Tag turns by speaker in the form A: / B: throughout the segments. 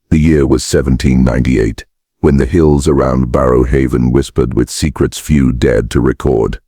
A: The year was 1798, when the hills around Barrow Haven whispered with secrets few dared to record.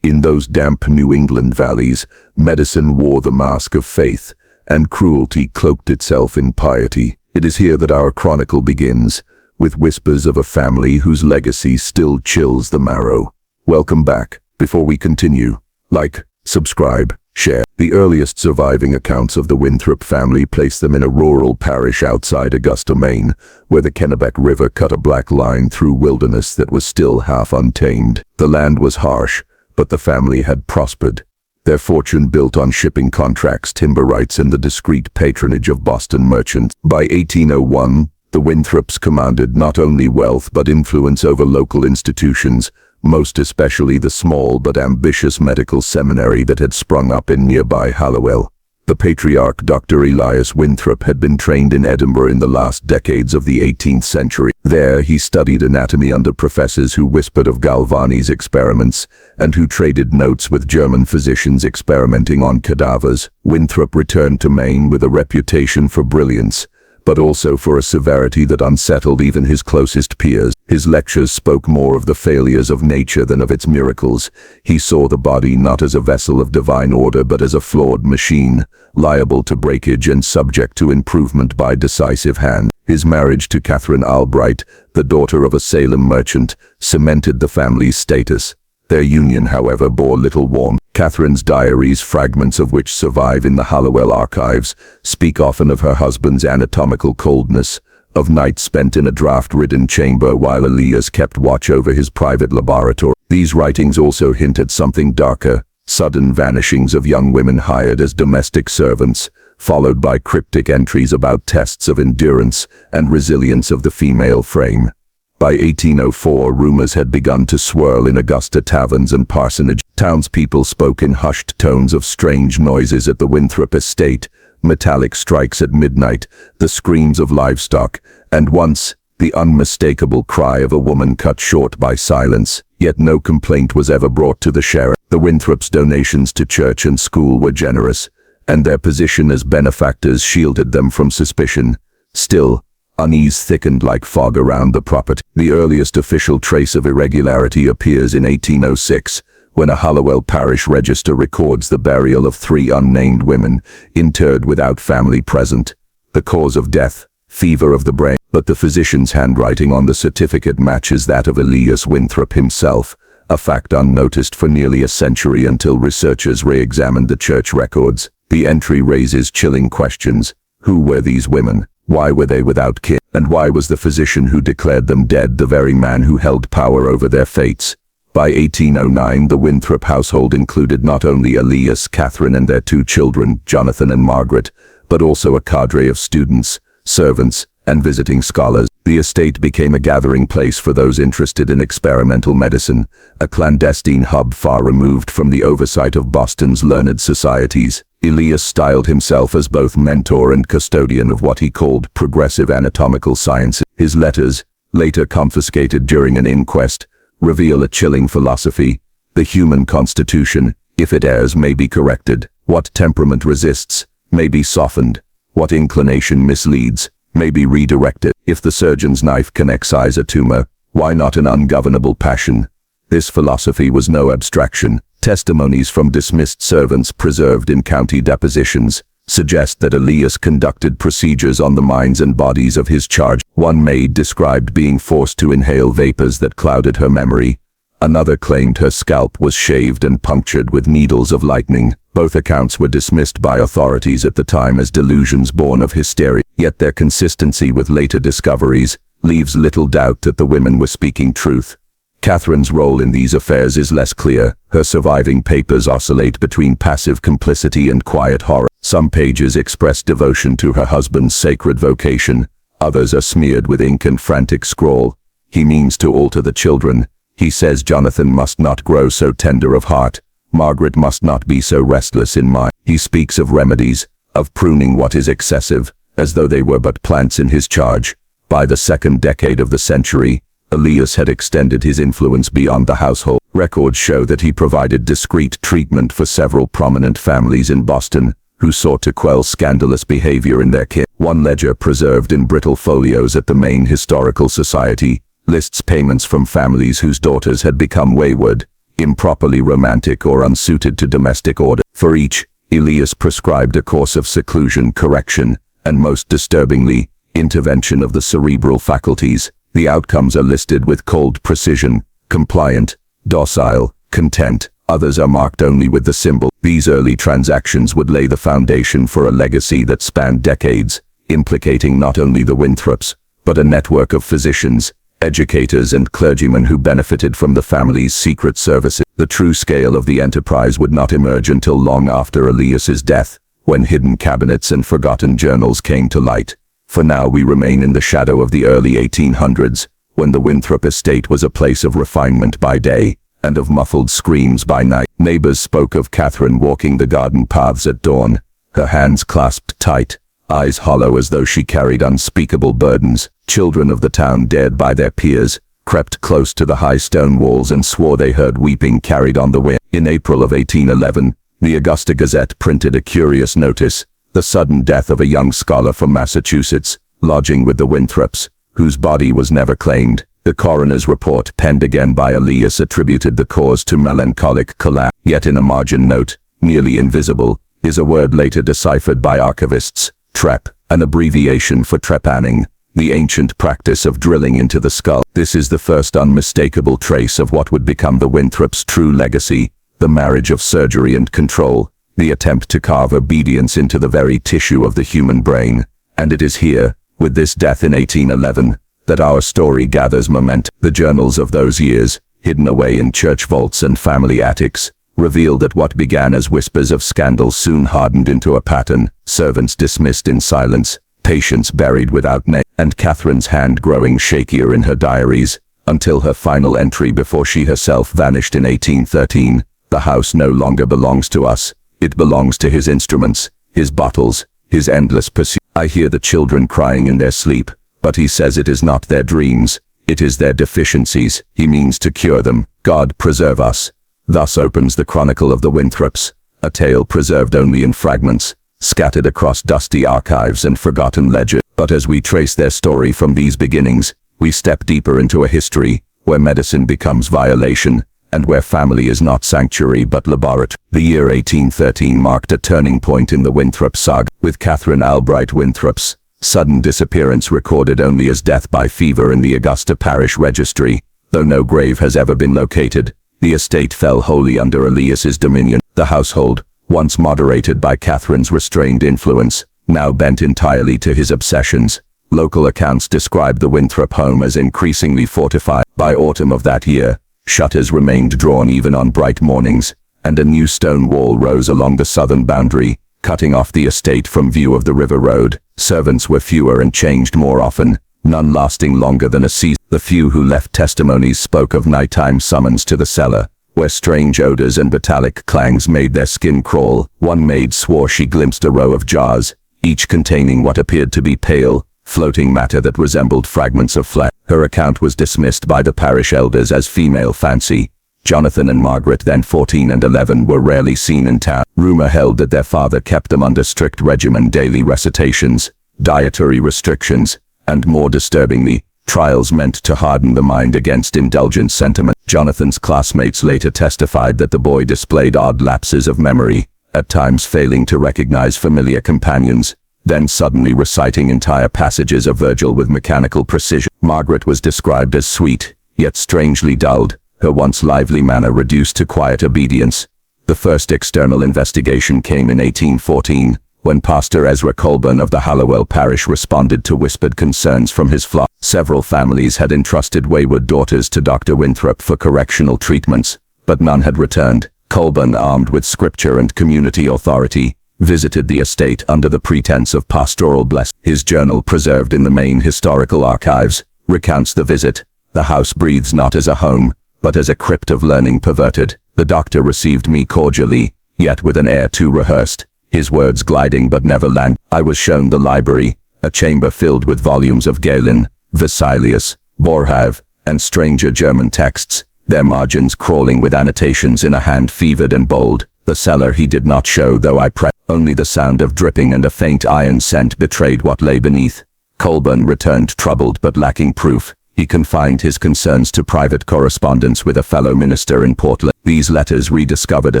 A: In those damp New England valleys, medicine wore the mask of faith, and cruelty cloaked itself in piety. It is here that our chronicle begins, with whispers of a family whose legacy still chills the marrow. Welcome back. Before we continue, like, subscribe, share. The earliest surviving accounts of the Winthrop family place them in a rural parish outside Augusta, Maine, where the Kennebec River cut a black line through wilderness that was still half untamed. The land was harsh, but the family had prospered, their fortune built on shipping contracts, timber rights, and the discreet patronage of Boston merchants. By 1801, the Winthrops commanded not only wealth but influence over local institutions, most especially the small but ambitious medical seminary that had sprung up in nearby Hallowell. The patriarch Dr. Elias Winthrop had been trained in Edinburgh in the last decades of the 18th century. There he studied anatomy under professors who whispered of Galvani's experiments and who traded notes with German physicians experimenting on cadavers. Winthrop returned to Maine with a reputation for brilliance, but also for a severity that unsettled even his closest peers. His lectures spoke more of the failures of nature than of its miracles. He saw the body not as a vessel of divine order but as a flawed machine, liable to breakage and subject to improvement by decisive hand. His marriage to Catherine Albright, the daughter of a Salem merchant, cemented the family's status. Their union, however, bore little warmth. Catherine's diaries, fragments of which survive in the Hallowell archives, speak often of her husband's anatomical coldness, of nights spent in a draft-ridden chamber while Elias kept watch over his private laboratory. These writings also hint at something darker, sudden vanishings of young women hired as domestic servants, followed by cryptic entries about tests of endurance and resilience of the female frame. By 1804, rumors had begun to swirl in Augusta taverns and parsonage. Townspeople spoke in hushed tones of strange noises at the Winthrop estate, metallic strikes at midnight, the screams of livestock, and once, the unmistakable cry of a woman cut short by silence. Yet no complaint was ever brought to the sheriff. The Winthrops' donations to church and school were generous, and their position as benefactors shielded them from suspicion. Still, unease thickened like fog around the property. The earliest official trace of irregularity appears in 1806, when a Hallowell parish register records the burial of 3 unnamed women, interred without family present. The cause of death, fever of the brain, but the physician's handwriting on the certificate matches that of Elias Winthrop himself, a fact unnoticed for nearly a century until researchers re-examined the church records. The entry raises chilling questions. Who were these women? Why were they without kin? And why was the physician who declared them dead the very man who held power over their fates? By 1809, the Winthrop household included not only Elias, Catherine, and their 2 children, Jonathan and Margaret, but also a cadre of students, servants, and visiting scholars. The estate became a gathering place for those interested in experimental medicine, a clandestine hub far removed from the oversight of Boston's learned societies. Elias styled himself as both mentor and custodian of what he called progressive anatomical sciences. His letters, later confiscated during an inquest, reveal a chilling philosophy. The human constitution, if it errs, may be corrected. What temperament resists, may be softened. What inclination misleads, may be redirected. If the surgeon's knife can excise a tumor, why not an ungovernable passion? This philosophy was no abstraction. Testimonies from dismissed servants preserved in county depositions suggest that Elias conducted procedures on the minds and bodies of his charge. One maid described being forced to inhale vapors that clouded her memory. Another claimed her scalp was shaved and punctured with needles of lightning. Both accounts were dismissed by authorities at the time as delusions born of hysteria, yet their consistency with later discoveries leaves little doubt that the women were speaking truth. Catherine's role in these affairs is less clear. Her surviving papers oscillate between passive complicity and quiet horror. Some pages express devotion to her husband's sacred vocation. Others are smeared with ink and frantic scrawl. He means to alter the children. He says Jonathan must not grow so tender of heart. Margaret must not be so restless in mind. He speaks of remedies, of pruning what is excessive, as though they were but plants in his charge. By the 2nd decade of the century, Elias had extended his influence beyond the household. Records show that he provided discreet treatment for several prominent families in Boston, who sought to quell scandalous behavior in their kin. One ledger preserved in brittle folios at the Maine Historical Society lists payments from families whose daughters had become wayward, improperly romantic or unsuited to domestic order. For each, Elias prescribed a course of seclusion, correction, and most disturbingly, intervention of the cerebral faculties. The outcomes are listed with cold precision: compliant, docile, content. Others are marked only with the symbol. These early transactions would lay the foundation for a legacy that spanned decades, implicating not only the Winthrops, but a network of physicians, educators and clergymen who benefited from the family's secret services. The true scale of the enterprise would not emerge until long after Elias's death, when hidden cabinets and forgotten journals came to light. For now we remain in the shadow of the early 1800s, when the Winthrop estate was a place of refinement by day, and of muffled screams by night. Neighbors spoke of Catherine walking the garden paths at dawn, her hands clasped tight, eyes hollow as though she carried unspeakable burdens. Children of the town, dared by their peers, crept close to the high stone walls and swore they heard weeping carried on the wind. In April of 1811, the Augusta Gazette printed a curious notice: the sudden death of a young scholar from Massachusetts, lodging with the Winthrops, whose body was never claimed. The coroner's report, penned again by Elias, attributed the cause to melancholic collapse. Yet in a margin note, nearly invisible, is a word later deciphered by archivists: trep, an abbreviation for trepanning, the ancient practice of drilling into the skull. This is the first unmistakable trace of what would become the Winthrops' true legacy: the marriage of surgery and control, the attempt to carve obedience into the very tissue of the human brain. And it is here, with this death in 1811, that our story gathers momentum. The journals of those years, hidden away in church vaults and family attics, revealed that what began as whispers of scandal soon hardened into a pattern: servants dismissed in silence, patients buried without name, and Catherine's hand growing shakier in her diaries, until her final entry before she herself vanished in 1813. The house no longer belongs to us, it belongs to his instruments, his bottles, his endless pursuit. I hear the children crying in their sleep, but he says it is not their dreams, it is their deficiencies. He means to cure them. God preserve us. Thus opens the Chronicle of the Winthrops, a tale preserved only in fragments, scattered across dusty archives and forgotten ledgers. But as we trace their story from these beginnings, we step deeper into a history where medicine becomes violation, and where family is not sanctuary but laboratory. The year 1813 marked a turning point in the Winthrop saga, with Catherine Albright Winthrop's sudden disappearance recorded only as death by fever in the Augusta Parish Registry. Though no grave has ever been located, the estate fell wholly under Elias's dominion. The household, once moderated by Catherine's restrained influence, now bent entirely to his obsessions. Local accounts describe the Winthrop home as increasingly fortified. By autumn of that year, shutters remained drawn even on bright mornings, and a new stone wall rose along the southern boundary, cutting off the estate from view of the river road. Servants were fewer and changed more often, none lasting longer than a season. The few who left testimonies spoke of nighttime summons to the cellar, where strange odors and metallic clangs made their skin crawl. One maid swore she glimpsed a row of jars, each containing what appeared to be pale, floating matter that resembled fragments of flesh. Her account was dismissed by the parish elders as female fancy. Jonathan and Margaret, then 14 and 11, were rarely seen in town. Rumor held that their father kept them under strict regimen: daily recitations, dietary restrictions, and more disturbingly, trials meant to harden the mind against indulgent sentiment. Jonathan's classmates later testified that the boy displayed odd lapses of memory, at times failing to recognize familiar companions, then suddenly reciting entire passages of Virgil with mechanical precision. Margaret was described as sweet, yet strangely dulled, her once lively manner reduced to quiet obedience. The first external investigation came in 1814, when Pastor Ezra Colburn of the Hallowell parish responded to whispered concerns from his flock. Several families had entrusted wayward daughters to Dr. Winthrop for correctional treatments, but none had returned. Colburn, armed with scripture and community authority, visited the estate under the pretense of pastoral blessing. His journal, preserved in the Maine Historical Archives, recounts the visit. The house breathes not as a home, but as a crypt of learning perverted. The doctor received me cordially, yet with an air too rehearsed, his words gliding but never land. I was shown the library, a chamber filled with volumes of Galen, Vesalius, Boerhaave, and stranger German texts, their margins crawling with annotations in a hand fevered and bold. The cellar he did not show, though I pressed. Only the sound of dripping and a faint iron scent betrayed what lay beneath. Colburn returned troubled but lacking proof. He confined his concerns to private correspondence with a fellow minister in Portland. These letters, rediscovered a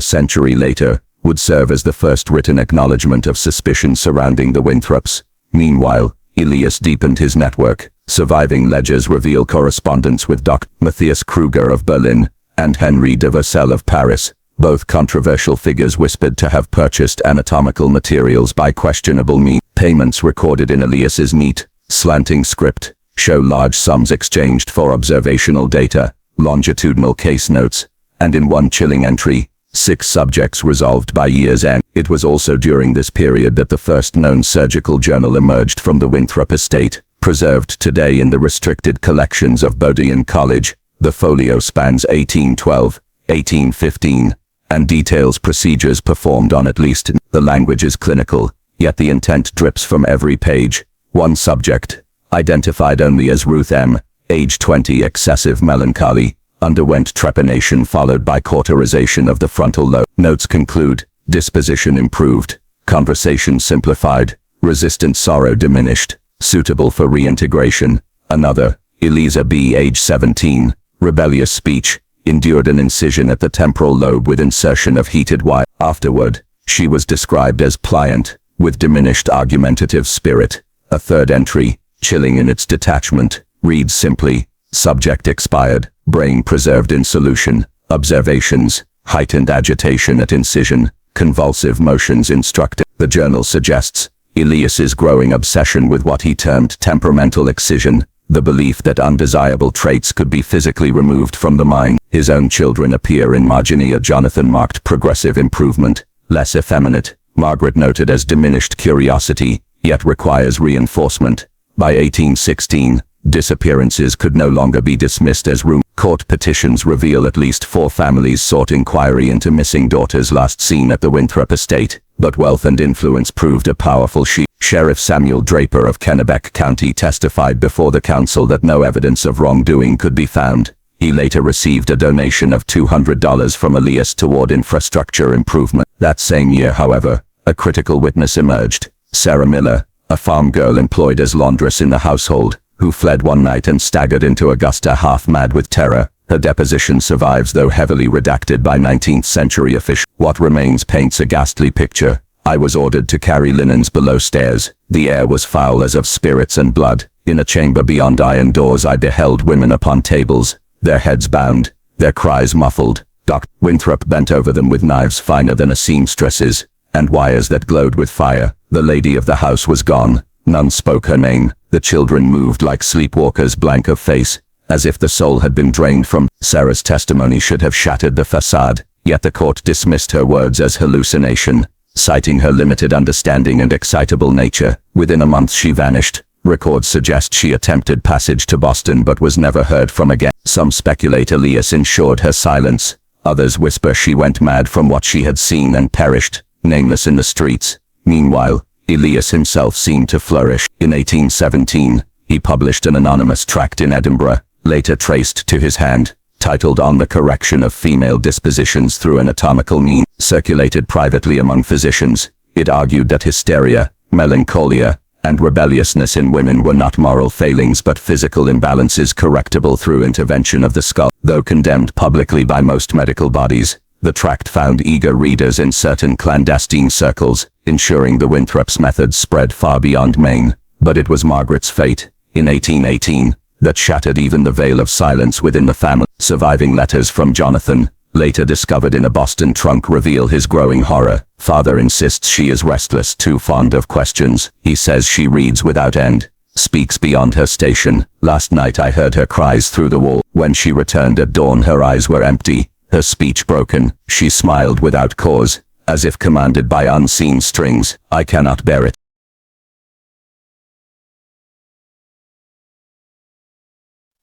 A: century later, would serve as the first written acknowledgement of suspicion surrounding the Winthrops. Meanwhile, Elias deepened his network. Surviving ledgers reveal correspondence with Dr. Matthias Kruger of Berlin and Henri de Vercel of Paris, both controversial figures whispered to have purchased anatomical materials by questionable means. Payments recorded in Elias's neat, slanting script show large sums exchanged for observational data, longitudinal case notes, and in one chilling entry, 6 subjects resolved by year's end. It was also during this period that the first known surgical journal emerged from the Winthrop estate, preserved today in the restricted collections of Bodleian College. The folio spans 1812, 1815, and details procedures performed on at least. The language is clinical, yet the intent drips from every page. One subject, identified only as Ruth M., age 20, excessive melancholy, underwent trepanation followed by cauterization of the frontal lobe. Notes conclude, disposition improved, conversation simplified, resistant sorrow diminished, suitable for reintegration. Another, Eliza B., age 17, rebellious speech, endured an incision at the temporal lobe with insertion of heated wire. Afterward, she was described as pliant, with diminished argumentative spirit. A third entry, chilling in its detachment, reads simply, subject expired, brain preserved in solution, observations, heightened agitation at incision, convulsive motions instructed. The journal suggests Elias's growing obsession with what he termed temperamental excision, the belief that undesirable traits could be physically removed from the mind. His own children appear in Marginia. Jonathan marked progressive improvement, less effeminate. Margaret noted as diminished curiosity, yet requires reinforcement. By 1816, disappearances could no longer be dismissed as rumor. Court petitions reveal at least 4 families sought inquiry into missing daughters last seen at the Winthrop estate, but wealth and influence proved a powerful shield. Sheriff Samuel Draper of Kennebec County testified before the council that no evidence of wrongdoing could be found. He later received a donation of $200 from Elias toward infrastructure improvement. That same year, however, a critical witness emerged. Sarah Miller, a farm girl employed as laundress in the household, who fled one night and staggered into Augusta half-mad with terror. Her deposition survives, though heavily redacted by 19th century officials. What remains paints a ghastly picture. I was ordered to carry linens below stairs. The air was foul as of spirits and blood. In a chamber beyond iron doors I beheld women upon tables, their heads bound, their cries muffled. Dr. Winthrop bent over them with knives finer than a seamstress's, and wires that glowed with fire. The lady of the house was gone. None spoke her name. The children moved like sleepwalkers, blank of face, as if the soul had been drained from. Sarah's testimony should have shattered the facade, yet the court dismissed her words as hallucination, citing her limited understanding and excitable nature. Within a month she vanished. Records suggest she attempted passage to Boston but was never heard from again. Some speculate Elias ensured her silence. Others whisper she went mad from what she had seen and perished, nameless in the streets. Meanwhile, Elias himself seemed to flourish. In 1817, he published an anonymous tract in Edinburgh, later traced to his hand, titled On the Correction of Female Dispositions Through Anatomical Means. Circulated privately among physicians, it argued that hysteria, melancholia, and rebelliousness in women were not moral failings but physical imbalances correctable through intervention of the skull. Though condemned publicly by most medical bodies, the tract found eager readers in certain clandestine circles, ensuring the Winthrop's methods spread far beyond Maine. But it was Margaret's fate, in 1818, that shattered even the veil of silence within the family. Surviving letters from Jonathan, later discovered in a Boston trunk, reveal his growing horror. Father insists she is restless, too fond of questions. He says she reads without end, speaks beyond her station. Last night I heard her cries through the wall. When she returned at dawn her eyes were empty, her speech broken. She smiled without cause, as if commanded by unseen strings. I cannot bear it.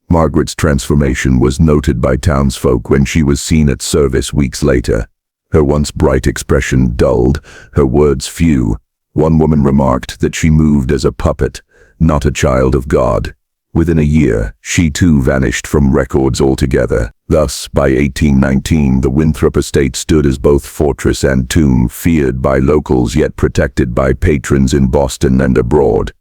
B: Margaret's transformation was noted by townsfolk when she was seen at service weeks later. Her once bright expression dulled, her words few. One woman remarked that she moved as a puppet, not a child of God. Within a year, she too vanished from records altogether. Thus, by 1819, the Winthrop estate stood as both fortress and tomb, feared by locals yet protected by patrons in Boston and abroad.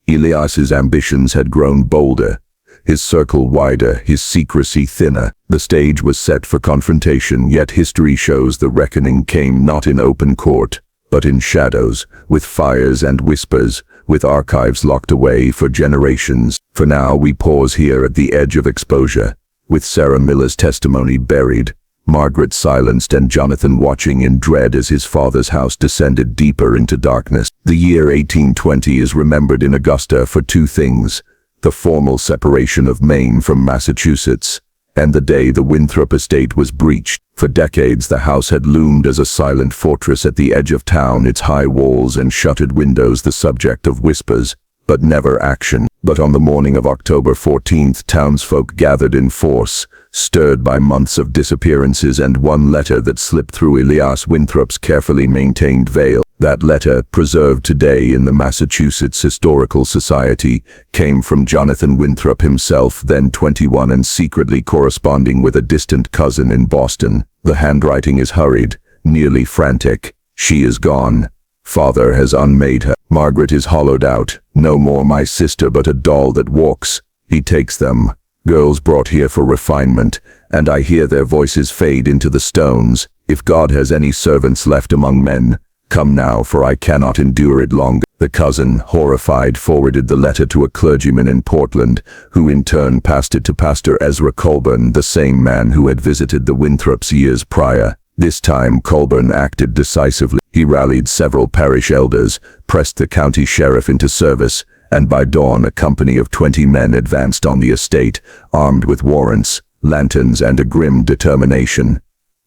B: Elias's ambitions had grown bolder, his circle wider, his secrecy thinner. The stage was set for confrontation, yet history shows the reckoning came not in open court, but in shadows, with fires and whispers, with archives locked away for generations. For now we pause here at the edge of exposure, with Sarah Miller's testimony buried, Margaret silenced, and Jonathan watching in dread as his father's house descended deeper into darkness. The year 1820 is remembered in Augusta for two things: the formal separation of Maine from Massachusetts, and the day the Winthrop estate was breached. For decades the house had loomed as a silent fortress at the edge of town, its high walls and shuttered windows the subject of whispers, but never action. But on the morning of October 14th, townsfolk gathered in force, stirred by months of disappearances and one letter that slipped through Elias Winthrop's carefully maintained veil. That letter, preserved today in the Massachusetts Historical Society, came from Jonathan Winthrop himself, then 21 and secretly corresponding with a distant cousin in Boston. The handwriting is hurried, nearly frantic. She is gone. Father has unmade her. Margaret is hollowed out. No more my sister, but a doll that walks. He takes them. Girls brought here for refinement, and I hear their voices fade into the stones. If God has any servants left among men, come now, for I cannot endure it longer. The cousin, horrified, forwarded the letter to a clergyman in Portland, who in turn passed it to Pastor Ezra Colburn, the same man who had visited the Winthrops years prior. This time Colburn acted decisively. He rallied several parish elders, pressed the county sheriff into service, and by dawn a company of 20 men advanced on the estate, armed with warrants, lanterns, and a grim determination.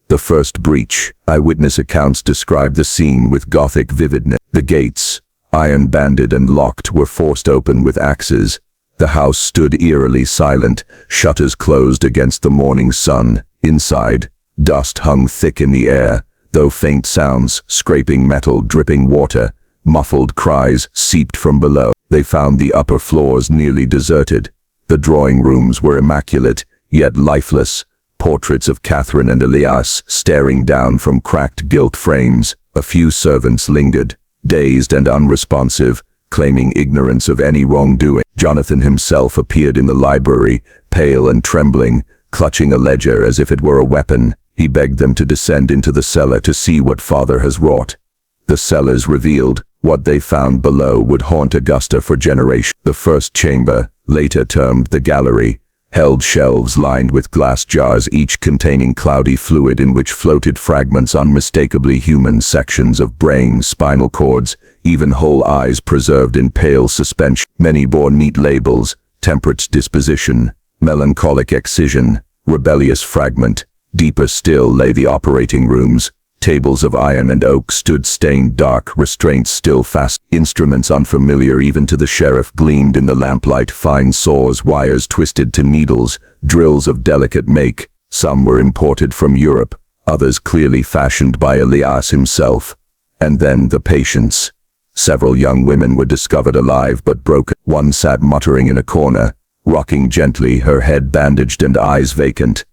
B: The first breach. Eyewitness accounts describe the scene with Gothic vividness. The gates, iron-banded and locked, were forced open with axes. The house stood eerily silent, shutters closed against the morning sun. Inside, dust hung thick in the air, though faint sounds, scraping metal, dripping water, muffled cries, seeped from below. They found the upper floors nearly deserted. The drawing rooms were immaculate, yet lifeless. Portraits of Catherine and Elias staring down from cracked gilt frames. A few servants lingered, dazed and unresponsive, claiming ignorance of any wrongdoing. Jonathan himself appeared in the library, pale and trembling, clutching a ledger as if it were a weapon. He begged them to descend into the cellar to see what Father has wrought. The cellars revealed what they found below would haunt Augusta for generations. The first chamber, later termed the gallery, held shelves lined with glass jars, each containing cloudy fluid in which floated fragments unmistakably human, sections of brain, spinal cords, even whole eyes preserved in pale suspension. Many bore neat labels: temperate disposition, melancholic excision, rebellious fragment. Deeper still lay the operating rooms. Tables of iron and oak stood stained dark, restraints still fast. Instruments unfamiliar even to the sheriff gleamed in the lamplight: fine saws, wires twisted to needles, drills of delicate make. Some were imported from Europe, others clearly fashioned by Elias himself. And then the patients. Several young women were discovered alive but broken. One sat muttering in a corner, rocking gently, her head bandaged and eyes vacant.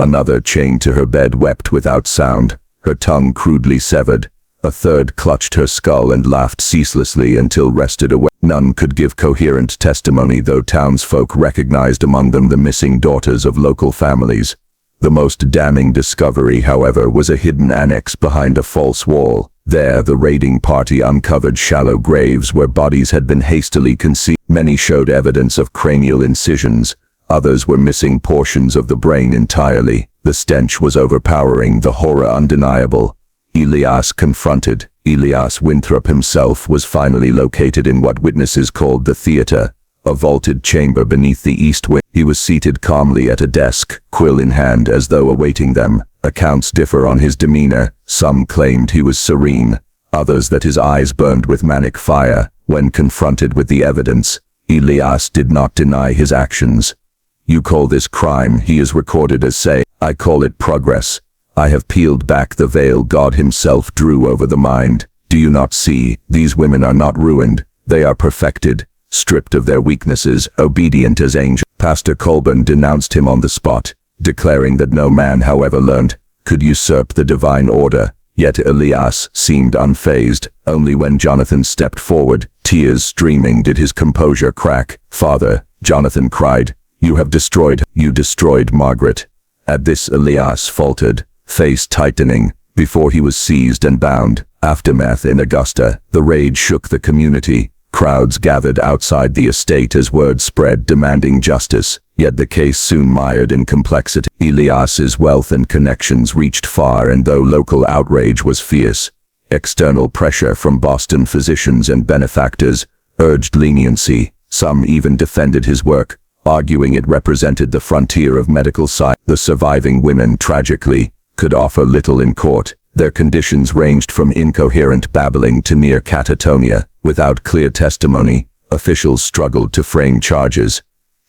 B: Another, chained to her bed, wept without sound, her tongue crudely severed. A third clutched her skull and laughed ceaselessly until wrested away. None could give coherent testimony, though townsfolk recognized among them the missing daughters of local families. The most damning discovery, however, was a hidden annex behind a false wall. There, the raiding party uncovered shallow graves where bodies had been hastily concealed. Many showed evidence of cranial incisions. Others were missing portions of the brain entirely. The stench was overpowering, the horror undeniable. Elias confronted. Elias Winthrop himself was finally located in what witnesses called the theater, a vaulted chamber beneath the east wing. He was seated calmly at a desk, quill in hand, as though awaiting them. Accounts differ on his demeanor. Some claimed he was serene, others that his eyes burned with manic fire. When confronted with the evidence, Elias did not deny his actions. "You call this crime," he is recorded as saying. "I call it progress. I have peeled back the veil God himself drew over the mind. Do you not see? These women are not ruined. They are perfected, stripped of their weaknesses, obedient as angels. Pastor Colburn denounced him on the spot, declaring that no man, however learned, could usurp the divine order. Yet Elias seemed unfazed. Only when Jonathan stepped forward, tears streaming, did his composure crack. "Father," Jonathan cried, you destroyed Margaret." At this Elias faltered, face tightening, before he was seized and bound. Aftermath in Augusta. The rage shook the community. Crowds gathered outside the estate as word spread demanding justice, yet the case soon mired in complexity. Elias's wealth and connections reached far, and though local outrage was fierce, external pressure from Boston physicians and benefactors urged leniency. Some even defended his work, arguing it represented the frontier of medical science. The surviving women, tragically, could offer little in court. Their conditions ranged from incoherent babbling to near catatonia. Without clear testimony, officials struggled to frame charges.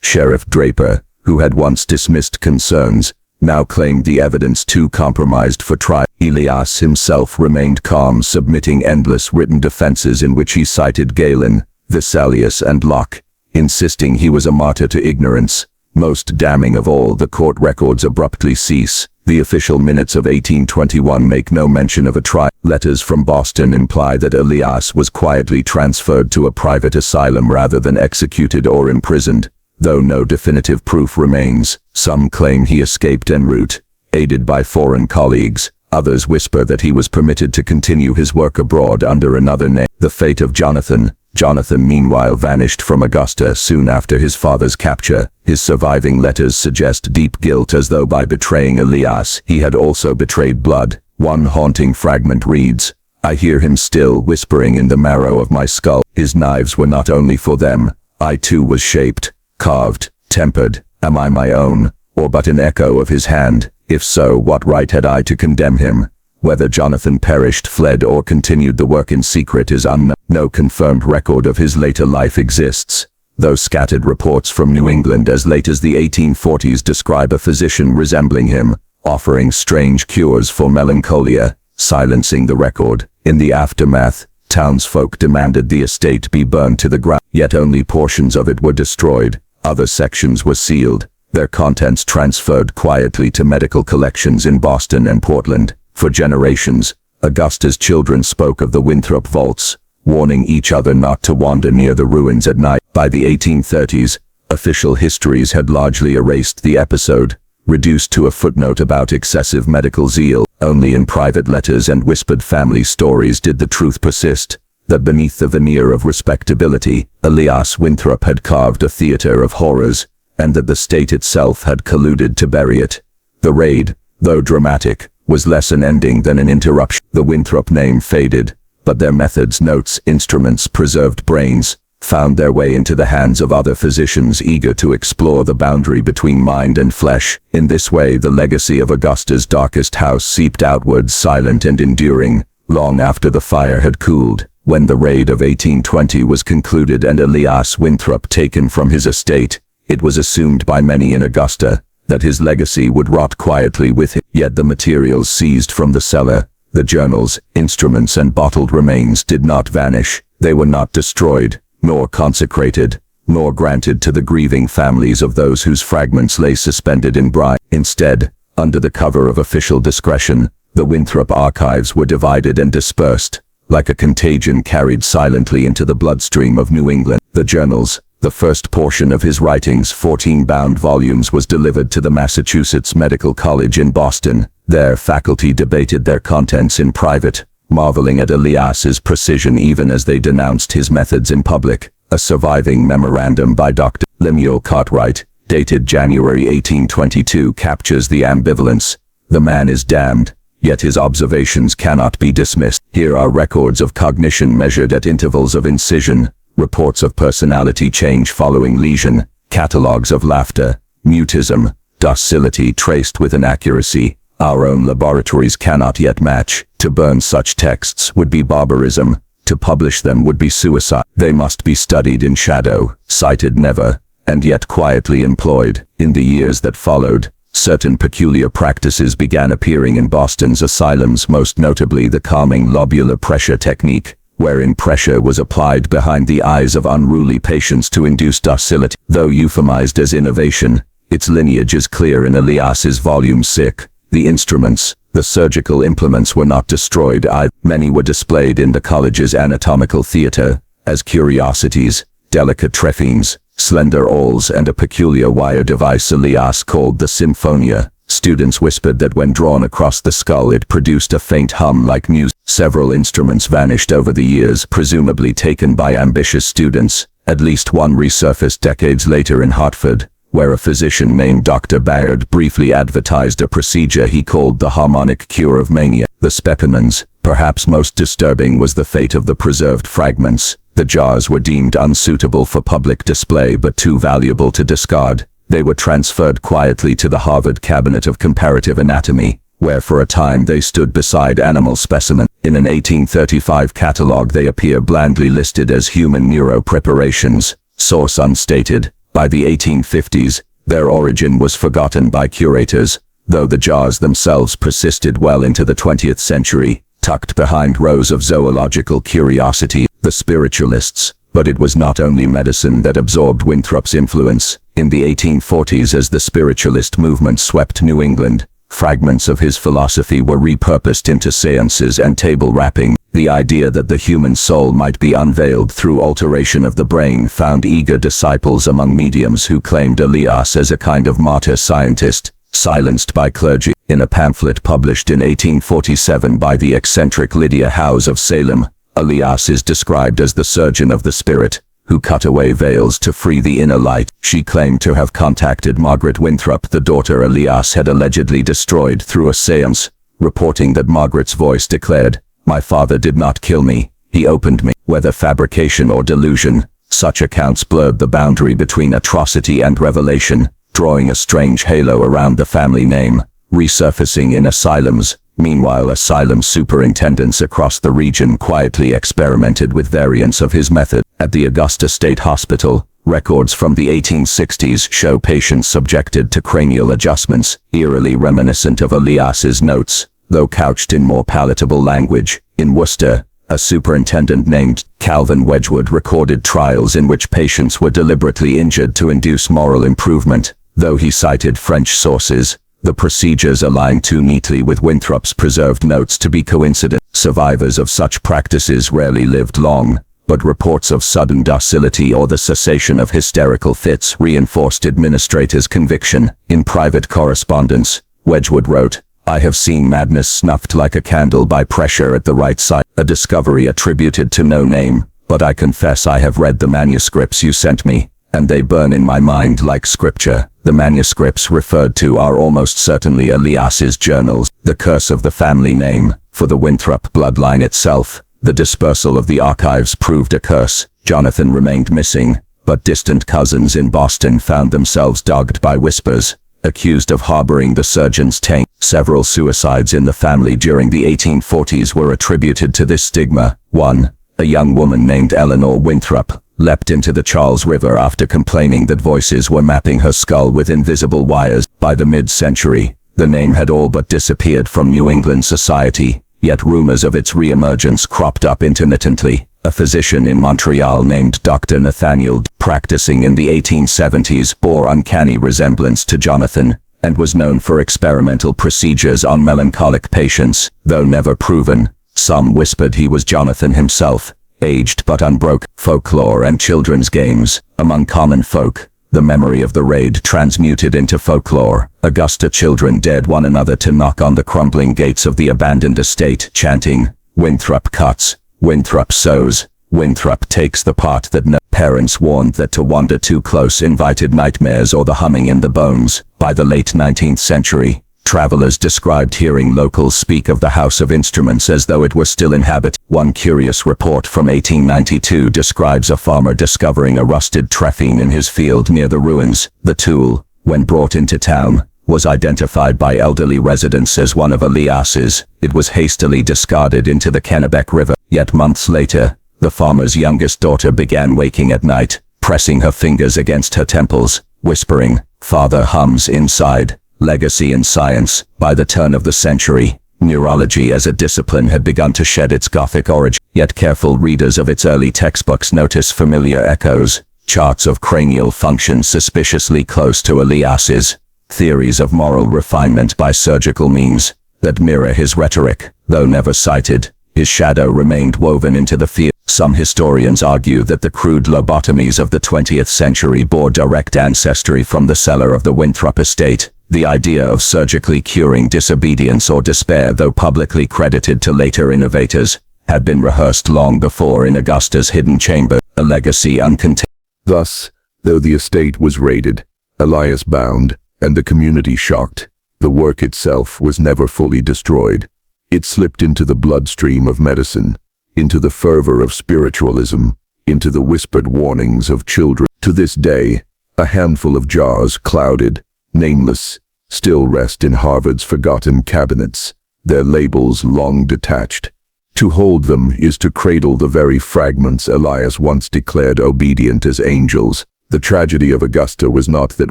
B: Sheriff Draper, who had once dismissed concerns, now claimed the evidence too compromised for trial. Elias himself remained calm, submitting endless written defenses in which he cited Galen, Vesalius and Locke, insisting he was a martyr to ignorance. Most damning of all, the court records abruptly cease. The official minutes of 1821 make no mention of a trial. Letters from Boston imply that Elias was quietly transferred to a private asylum rather than executed or imprisoned, though no definitive proof remains. Some claim he escaped en route, aided by foreign colleagues. Others whisper that he was permitted to continue his work abroad under another name. The fate of Jonathan. Jonathan meanwhile vanished from Augusta soon after his father's capture. His surviving letters suggest deep guilt, as though by betraying Elias he had also betrayed blood. One haunting fragment reads, "I hear him still whispering in the marrow of my skull. His knives were not only for them. I too was shaped, carved, tempered. Am I my own, or but an echo of his hand? If so, what right had I to condemn him?" Whether Jonathan perished, fled, or continued the work in secret is unknown. No confirmed record of his later life exists, though scattered reports from New England as late as the 1840s describe a physician resembling him, offering strange cures for melancholia, silencing the record. In the aftermath, townsfolk demanded the estate be burned to the ground, yet only portions of it were destroyed. Other sections were sealed, their contents transferred quietly to medical collections in Boston and Portland. For generations, Augusta's children spoke of the Winthrop vaults, warning each other not to wander near the ruins at night. By the 1830s, official histories had largely erased the episode, reduced to a footnote about excessive medical zeal. Only in private letters and whispered family stories did the truth persist, that beneath the veneer of respectability, Elias Winthrop had carved a theater of horrors, and that the state itself had colluded to bury it. The raid, though dramatic, was less an ending than an interruption. The Winthrop name faded, but their methods, notes, instruments, preserved brains, found their way into the hands of other physicians eager to explore the boundary between mind and flesh. In this way, the legacy of Augusta's darkest house seeped outwards, silent and enduring, long after the fire had cooled. When the raid of 1820 was concluded and Elias Winthrop taken from his estate, it was assumed by many in Augusta that his legacy would rot quietly with him. Yet the materials seized from the cellar, the journals, instruments and bottled remains, did not vanish. They were not destroyed, nor consecrated, nor granted to the grieving families of those whose fragments lay suspended in brine. Instead, under the cover of official discretion, the Winthrop archives were divided and dispersed, like a contagion carried silently into the bloodstream of New England. The journals, the first portion of his writings, 14 bound volumes, was delivered to the Massachusetts Medical College in Boston. Their faculty debated their contents in private, marveling at Elias's precision even as they denounced his methods in public. A surviving memorandum by Dr. Lemuel Cartwright, dated January 1822, captures the ambivalence. The man is damned, yet his observations cannot be dismissed. Here are records of cognition measured at intervals of incision, reports of personality change following lesion, catalogues of laughter, mutism, docility traced with an accuracy our own laboratories cannot yet match. To burn such texts would be barbarism. To publish them would be suicide. They must be studied in shadow, cited never, and yet quietly employed. In the years that followed, certain peculiar practices began appearing in Boston's asylums, most notably the calming lobular pressure technique, wherein pressure was applied behind the eyes of unruly patients to induce docility. Though euphemized as innovation, its lineage is clear in Elias's volume 6. The instruments, the surgical implements, were not destroyed either. Many were displayed in the college's anatomical theatre as curiosities, delicate trephines, slender awls, and a peculiar wire device Elias called the symphonia. Students whispered that when drawn across the skull it produced a faint hum like music. Several instruments vanished over the years, presumably taken by ambitious students. At least one resurfaced decades later in Hartford, where a physician named Dr. Bayard briefly advertised a procedure he called the harmonic cure of mania. The specimens, perhaps most disturbing, was the fate of the preserved fragments. The jars were deemed unsuitable for public display but too valuable to discard. They were transferred quietly to the Harvard Cabinet of Comparative Anatomy, where for a time they stood beside animal specimens. In an 1835 catalogue they appear blandly listed as human neuro preparations, source unstated. By the 1850s, their origin was forgotten by curators, though the jars themselves persisted well into the 20th century, tucked behind rows of zoological curiosity. The spiritualists. But it was not only medicine that absorbed Winthrop's influence. In the 1840s, as the spiritualist movement swept New England, fragments of his philosophy were repurposed into seances and table rapping. The idea that the human soul might be unveiled through alteration of the brain found eager disciples among mediums who claimed Elias as a kind of martyr scientist, silenced by clergy. In a pamphlet published in 1847 by the eccentric Lydia Howes of Salem, Elias is described as the surgeon of the spirit, who cut away veils to free the inner light. She claimed to have contacted Margaret Winthrop, the daughter Elias had allegedly destroyed, through a seance, reporting that Margaret's voice declared, "My father did not kill me, he opened me." Whether fabrication or delusion, such accounts blurred the boundary between atrocity and revelation, drawing a strange halo around the family name, resurfacing in asylums. Meanwhile, asylum superintendents across the region quietly experimented with variants of his method. At the Augusta State Hospital, records from the 1860s show patients subjected to cranial adjustments, eerily reminiscent of Elias's notes, though couched in more palatable language. In Worcester, a superintendent named Calvin Wedgwood recorded trials in which patients were deliberately injured to induce moral improvement. Though he cited French sources, the procedures align too neatly with Winthrop's preserved notes to be coincident. Survivors of such practices rarely lived long, but reports of sudden docility or the cessation of hysterical fits reinforced administrators' conviction. In private correspondence, Wedgwood wrote, "I have seen madness snuffed like a candle by pressure at the right side," a discovery attributed to no name, "but I confess I have read the manuscripts you sent me, and they burn in my mind like scripture." The manuscripts referred to are almost certainly Elias's journals. The curse of the family name. For the Winthrop bloodline itself, the dispersal of the archives proved a curse. Jonathan remained missing, but distant cousins in Boston found themselves dogged by whispers, accused of harboring the surgeon's taint. Several suicides in the family during the 1840s were attributed to this stigma. 1. A young woman named Eleanor Winthrop leapt into the Charles River after complaining that voices were mapping her skull with invisible wires. By the mid-century, the name had all but disappeared from New England society, yet rumors of its re-emergence cropped up intermittently. A physician in Montreal named Dr. Nathaniel, practicing in the 1870s, bore uncanny resemblance to Jonathan, and was known for experimental procedures on melancholic patients. Though never proven, some whispered he was Jonathan himself, aged but unbroken. Folklore and children's games. Among common folk, the memory of the raid transmuted into folklore. Augusta children dared one another to knock on the crumbling gates of the abandoned estate, chanting, "Winthrop cuts, Winthrop sews, Winthrop takes the part that no." Parents warned that to wander too close invited nightmares or the humming in the bones. By the late 19th century, travelers described hearing locals speak of the House of Instruments as though it were still inhabited. One curious report from 1892 describes a farmer discovering a rusted trephine in his field near the ruins. The tool, when brought into town, was identified by elderly residents as one of Elias's. It was hastily discarded into the Kennebec River. Yet months later, the farmer's youngest daughter began waking at night, pressing her fingers against her temples, whispering, "Father hums inside." Legacy in science. By the turn of the century, neurology as a discipline had begun to shed its Gothic origin. yet careful readers of its early textbooks notice familiar echoes, charts of cranial function suspiciously close to Elias's, theories of moral refinement by surgical means, that mirror his rhetoric, though never cited. His shadow remained woven into the field. Some historians argue that the crude lobotomies of the 20th century bore direct ancestry from the cellar of the Winthrop estate. The idea of surgically curing disobedience or despair, though publicly credited to later innovators, had been rehearsed long before in Augusta's hidden chamber, a legacy uncontained.
A: Thus, though the estate was raided, Elias bound, and the community shocked, the work itself was never fully destroyed. It slipped into the bloodstream of medicine, into the fervor of spiritualism, into the whispered warnings of children. To this day, a handful of jars, clouded, nameless, still rest in Harvard's forgotten cabinets, their labels long detached. To hold them is to cradle the very fragments Elias once declared obedient as angels. The tragedy of Augusta was not that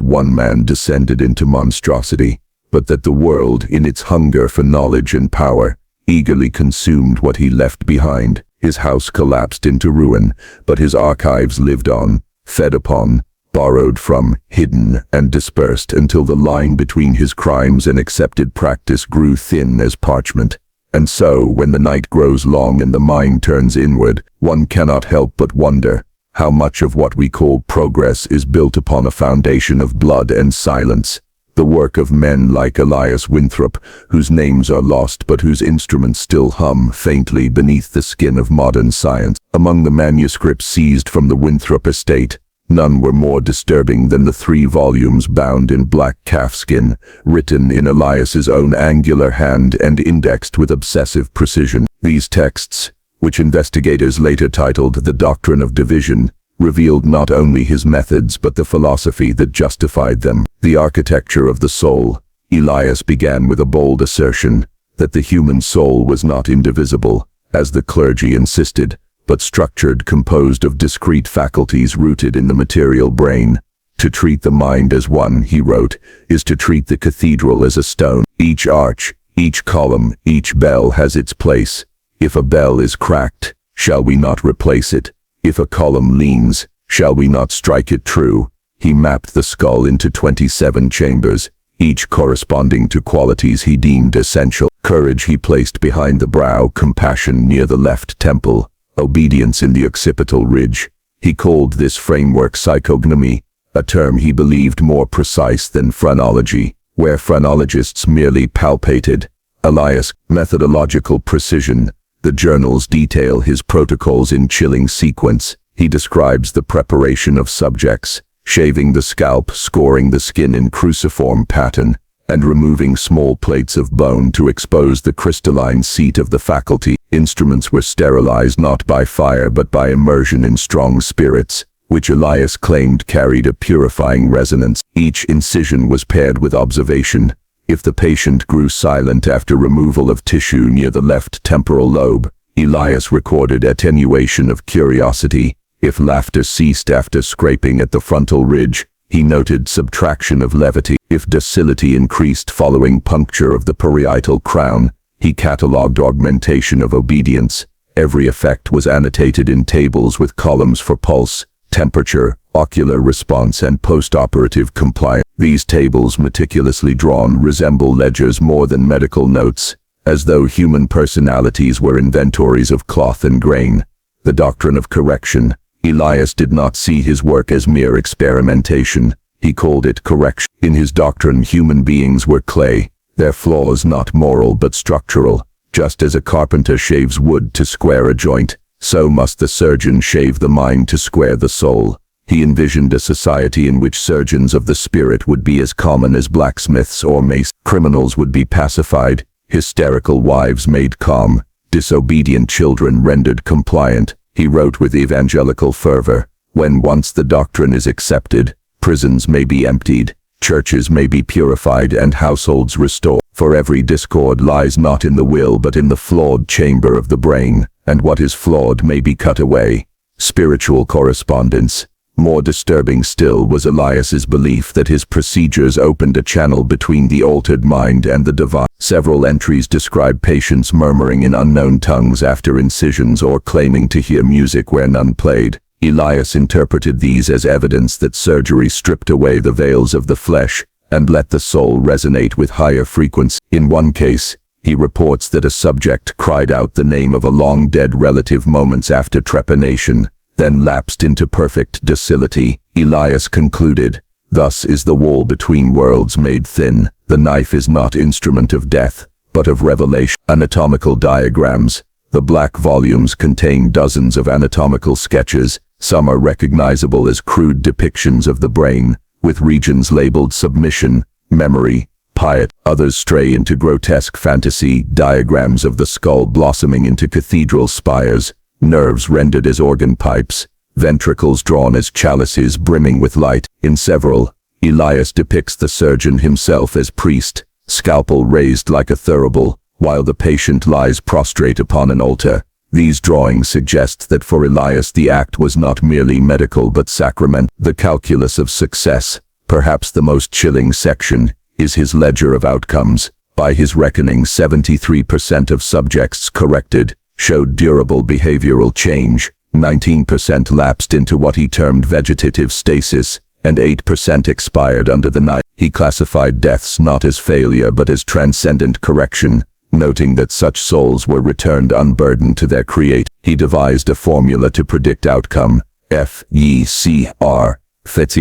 A: one man descended into monstrosity, but that the world, in its hunger for knowledge and power, eagerly consumed what he left behind. His house collapsed into ruin, but his archives lived on, fed upon, borrowed from, hidden, and dispersed until the line between his crimes and accepted practice grew thin as parchment. And so, when the night grows long and the mind turns inward, one cannot help but wonder how much of what we call progress is built upon a foundation of blood and silence. The work of men like Elias Winthrop, whose names are lost but whose instruments still hum faintly beneath the skin of modern science. Among the manuscripts seized from the Winthrop estate, none were more disturbing than the 3 volumes bound in black calfskin, written in Elias's own angular hand and indexed with obsessive precision. These texts, which investigators later titled The Doctrine of Division, revealed not only his methods but the philosophy that justified them. The architecture of the soul. Elias began with a bold assertion that the human soul was not indivisible, as the clergy insisted, but structured, composed of discrete faculties rooted in the material brain. To treat the mind as one, he wrote, is to treat the cathedral as a stone. Each arch, each column, each bell has its place. If a bell is cracked, shall we not replace it? If a column leans, shall we not strike it true? He mapped the skull into 27 chambers, each corresponding to qualities he deemed essential. Courage he placed behind the brow, compassion near the left temple, obedience in the occipital ridge. He called this framework psychognomy, a term he believed more precise than phrenology, where phrenologists merely palpated. Elias' methodological precision. The journals detail his protocols in chilling sequence. He describes the preparation of subjects, shaving the scalp, scoring the skin in cruciform pattern, and removing small plates of bone to expose the crystalline seat of the faculty. Instruments were sterilized not by fire but by immersion in strong spirits, which Elias claimed carried a purifying resonance. Each incision was paired with observation. If the patient grew silent after removal of tissue near the left temporal lobe, Elias recorded attenuation of curiosity. If laughter ceased after scraping at the frontal ridge, he noted subtraction of levity. If docility increased following puncture of the parietal crown, he catalogued augmentation of obedience. Every effect was annotated in tables with columns for pulse, temperature, ocular response, and postoperative compliance. These tables, meticulously drawn, resemble ledgers more than medical notes, as though human personalities were inventories of cloth and grain. The doctrine of correction. Elias did not see his work as mere experimentation. He called it correction. In his doctrine, human beings were clay, their flaws not moral but structural. Just as a carpenter shaves wood to square a joint, so must the surgeon shave the mind to square the soul. He envisioned a society in which surgeons of the spirit would be as common as blacksmiths or masons. Criminals would be pacified, hysterical wives made calm, disobedient children rendered compliant. He wrote with evangelical fervor, when once the doctrine is accepted, prisons may be emptied, churches may be purified, and households restored. For every discord lies not in the will but in the flawed chamber of the brain, and what is flawed may be cut away. Spiritual correspondence.
B: More disturbing still was Elias's belief that his procedures opened a channel between the altered mind and the divine. Several entries describe patients murmuring in unknown tongues after incisions or claiming to hear music where none played. Elias interpreted these as evidence that surgery stripped away the veils of the flesh and let the soul resonate with higher frequency. In one case, he reports that a subject cried out the name of a long-dead relative moments after trepanation, then lapsed into perfect docility. Elias concluded, "Thus is the wall between worlds made thin. The knife is not instrument of death, but of revelation." Anatomical diagrams. The black volumes contain dozens of anatomical sketches. Some are recognizable as crude depictions of the brain, with regions labeled submission, memory, piety. Others stray into grotesque fantasy, diagrams of the skull blossoming into cathedral spires, nerves rendered as organ pipes, ventricles drawn as chalices brimming with light. In several, Elias depicts the surgeon himself as priest, scalpel raised like a thurible, while the patient lies prostrate upon an altar. These drawings suggest that for Elias the act was not merely medical but sacramental. The calculus of success, perhaps the most chilling section, is his ledger of outcomes. By his reckoning, 73% of subjects corrected showed durable behavioral change, 19% lapsed into what he termed vegetative stasis, and 8% expired under the knife. He classified deaths not as failure but as transcendent correction, noting that such souls were returned unburdened to their Creator. He devised a formula to predict outcome, F-E-C-R, FET,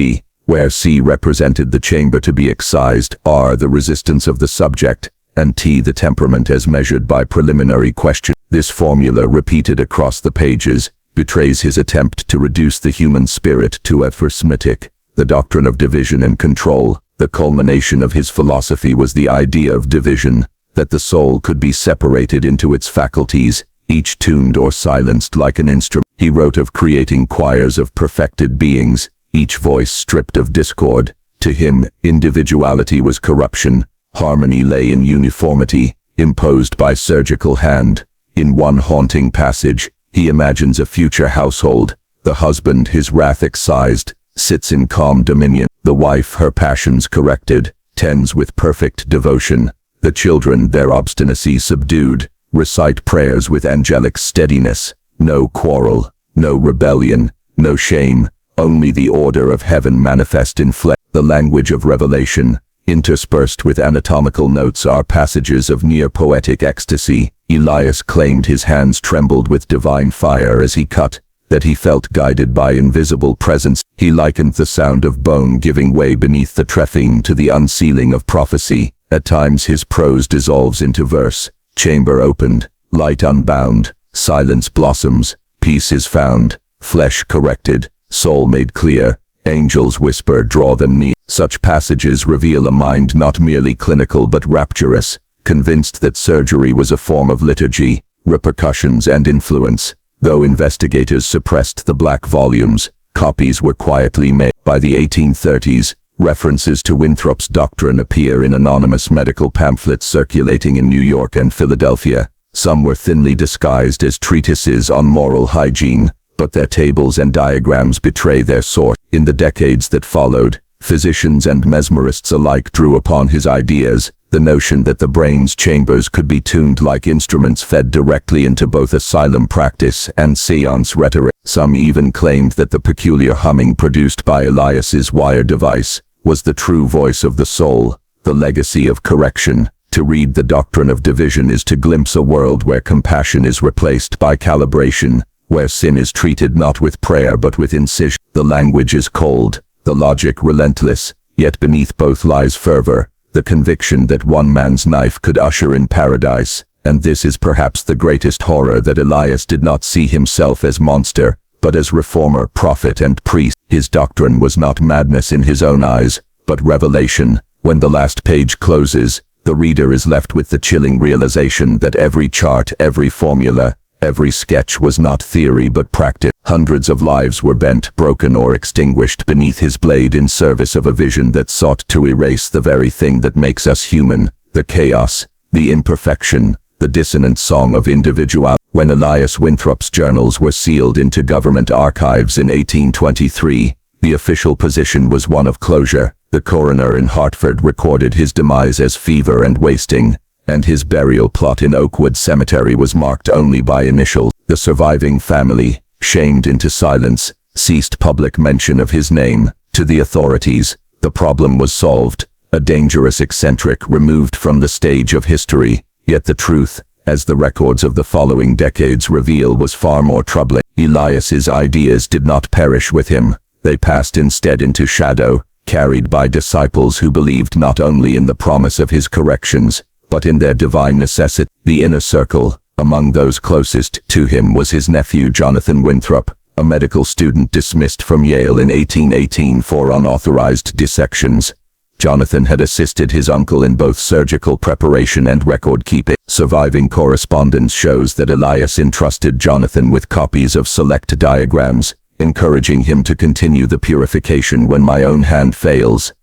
B: where C represented the chamber to be excised, R the resistance of the subject, and T the temperament as measured by preliminary question. This formula, repeated across the pages, betrays his attempt to reduce the human spirit to arithmetic, the doctrine of division and control. The culmination of his philosophy was the idea of division, that the soul could be separated into its faculties, each tuned or silenced like an instrument. He wrote of creating choirs of perfected beings, each voice stripped of discord. To him, individuality was corruption, harmony lay in uniformity, imposed by surgical hand. In one haunting passage, he imagines a future household. The husband, his wrath excised, sits in calm dominion. The wife, her passions corrected, tends with perfect devotion. The children, their obstinacy subdued, recite prayers with angelic steadiness. No quarrel, no rebellion, no shame, only the order of heaven manifest in flesh. The language of revelation, interspersed with anatomical notes, are passages of near-poetic ecstasy. Elias claimed his hands trembled with divine fire as he cut, that he felt guided by invisible presence. He likened the sound of bone giving way beneath the trephine to the unsealing of prophecy. At times his prose dissolves into verse, chamber opened, light unbound, silence blossoms, peace is found, flesh corrected, soul made clear, angels whisper, draw them near. Such passages reveal a mind not merely clinical but rapturous, convinced that surgery was a form of liturgy, repercussions and influence. Though investigators suppressed the black volumes, copies were quietly made. By the 1830s, references to Winthrop's doctrine appear in anonymous medical pamphlets circulating in New York and Philadelphia. Some were thinly disguised as treatises on moral hygiene, but their tables and diagrams betray their source. In the decades that followed, physicians and mesmerists alike drew upon his ideas. The notion that the brain's chambers could be tuned like instruments fed directly into both asylum practice and seance rhetoric. Some even claimed that the peculiar humming produced by Elias's wire device was the true voice of the soul, the legacy of correction. To read the doctrine of division is to glimpse a world where compassion is replaced by calibration, where sin is treated not with prayer but with incision. The language is cold, the logic relentless, yet beneath both lies fervor, the conviction that one man's knife could usher in paradise. And this is perhaps the greatest horror, that Elias did not see himself as monster, but as reformer, prophet and priest. His doctrine was not madness in his own eyes, but revelation. When the last page closes, the reader is left with the chilling realization that every chart, every formula, every sketch was not theory but practice. Hundreds of lives were bent, broken or extinguished beneath his blade in service of a vision that sought to erase the very thing that makes us human, the chaos, the imperfection, the dissonant song of individuality. When Elias Winthrop's journals were sealed into government archives in 1823, The official position was one of closure. The coroner in Hartford recorded his demise as fever and wasting, and his burial plot in Oakwood Cemetery was marked only by initials. The surviving family, shamed into silence, ceased public mention of his name. To the authorities, the problem was solved, a dangerous eccentric removed from the stage of history. Yet the truth, as the records of the following decades reveal, was far more troubling. Elias's ideas did not perish with him. They passed instead into shadow, carried by disciples who believed not only in the promise of his corrections, but in their divine necessity. The inner circle, among those closest to him, was his nephew Jonathan Winthrop, a medical student dismissed from Yale in 1818 for unauthorized dissections. Jonathan had assisted his uncle in both surgical preparation and record-keeping. Surviving correspondence shows that Elias entrusted Jonathan with copies of select diagrams, encouraging him to continue the purification when my own hand fails.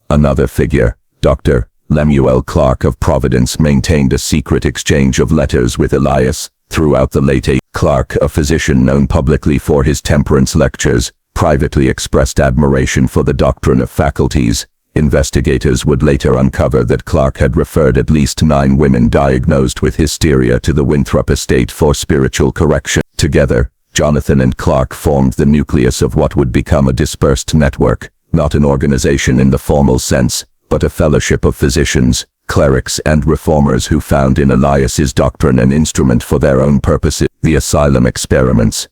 B: Another figure, Dr. Lemuel Clark of Providence, maintained a secret exchange of letters with Elias throughout the late 80s. Clark, a physician known publicly for his temperance lectures, privately expressed admiration for the doctrine of faculties. Investigators would later uncover that Clark had referred at least 9 women diagnosed with hysteria to the Winthrop estate for spiritual correction. Together, Jonathan and Clark formed the nucleus of what would become a dispersed network, not an organization in the formal sense, but a fellowship of physicians, clerics and reformers who found in Elias's doctrine an instrument for their own purposes. The asylum experiments.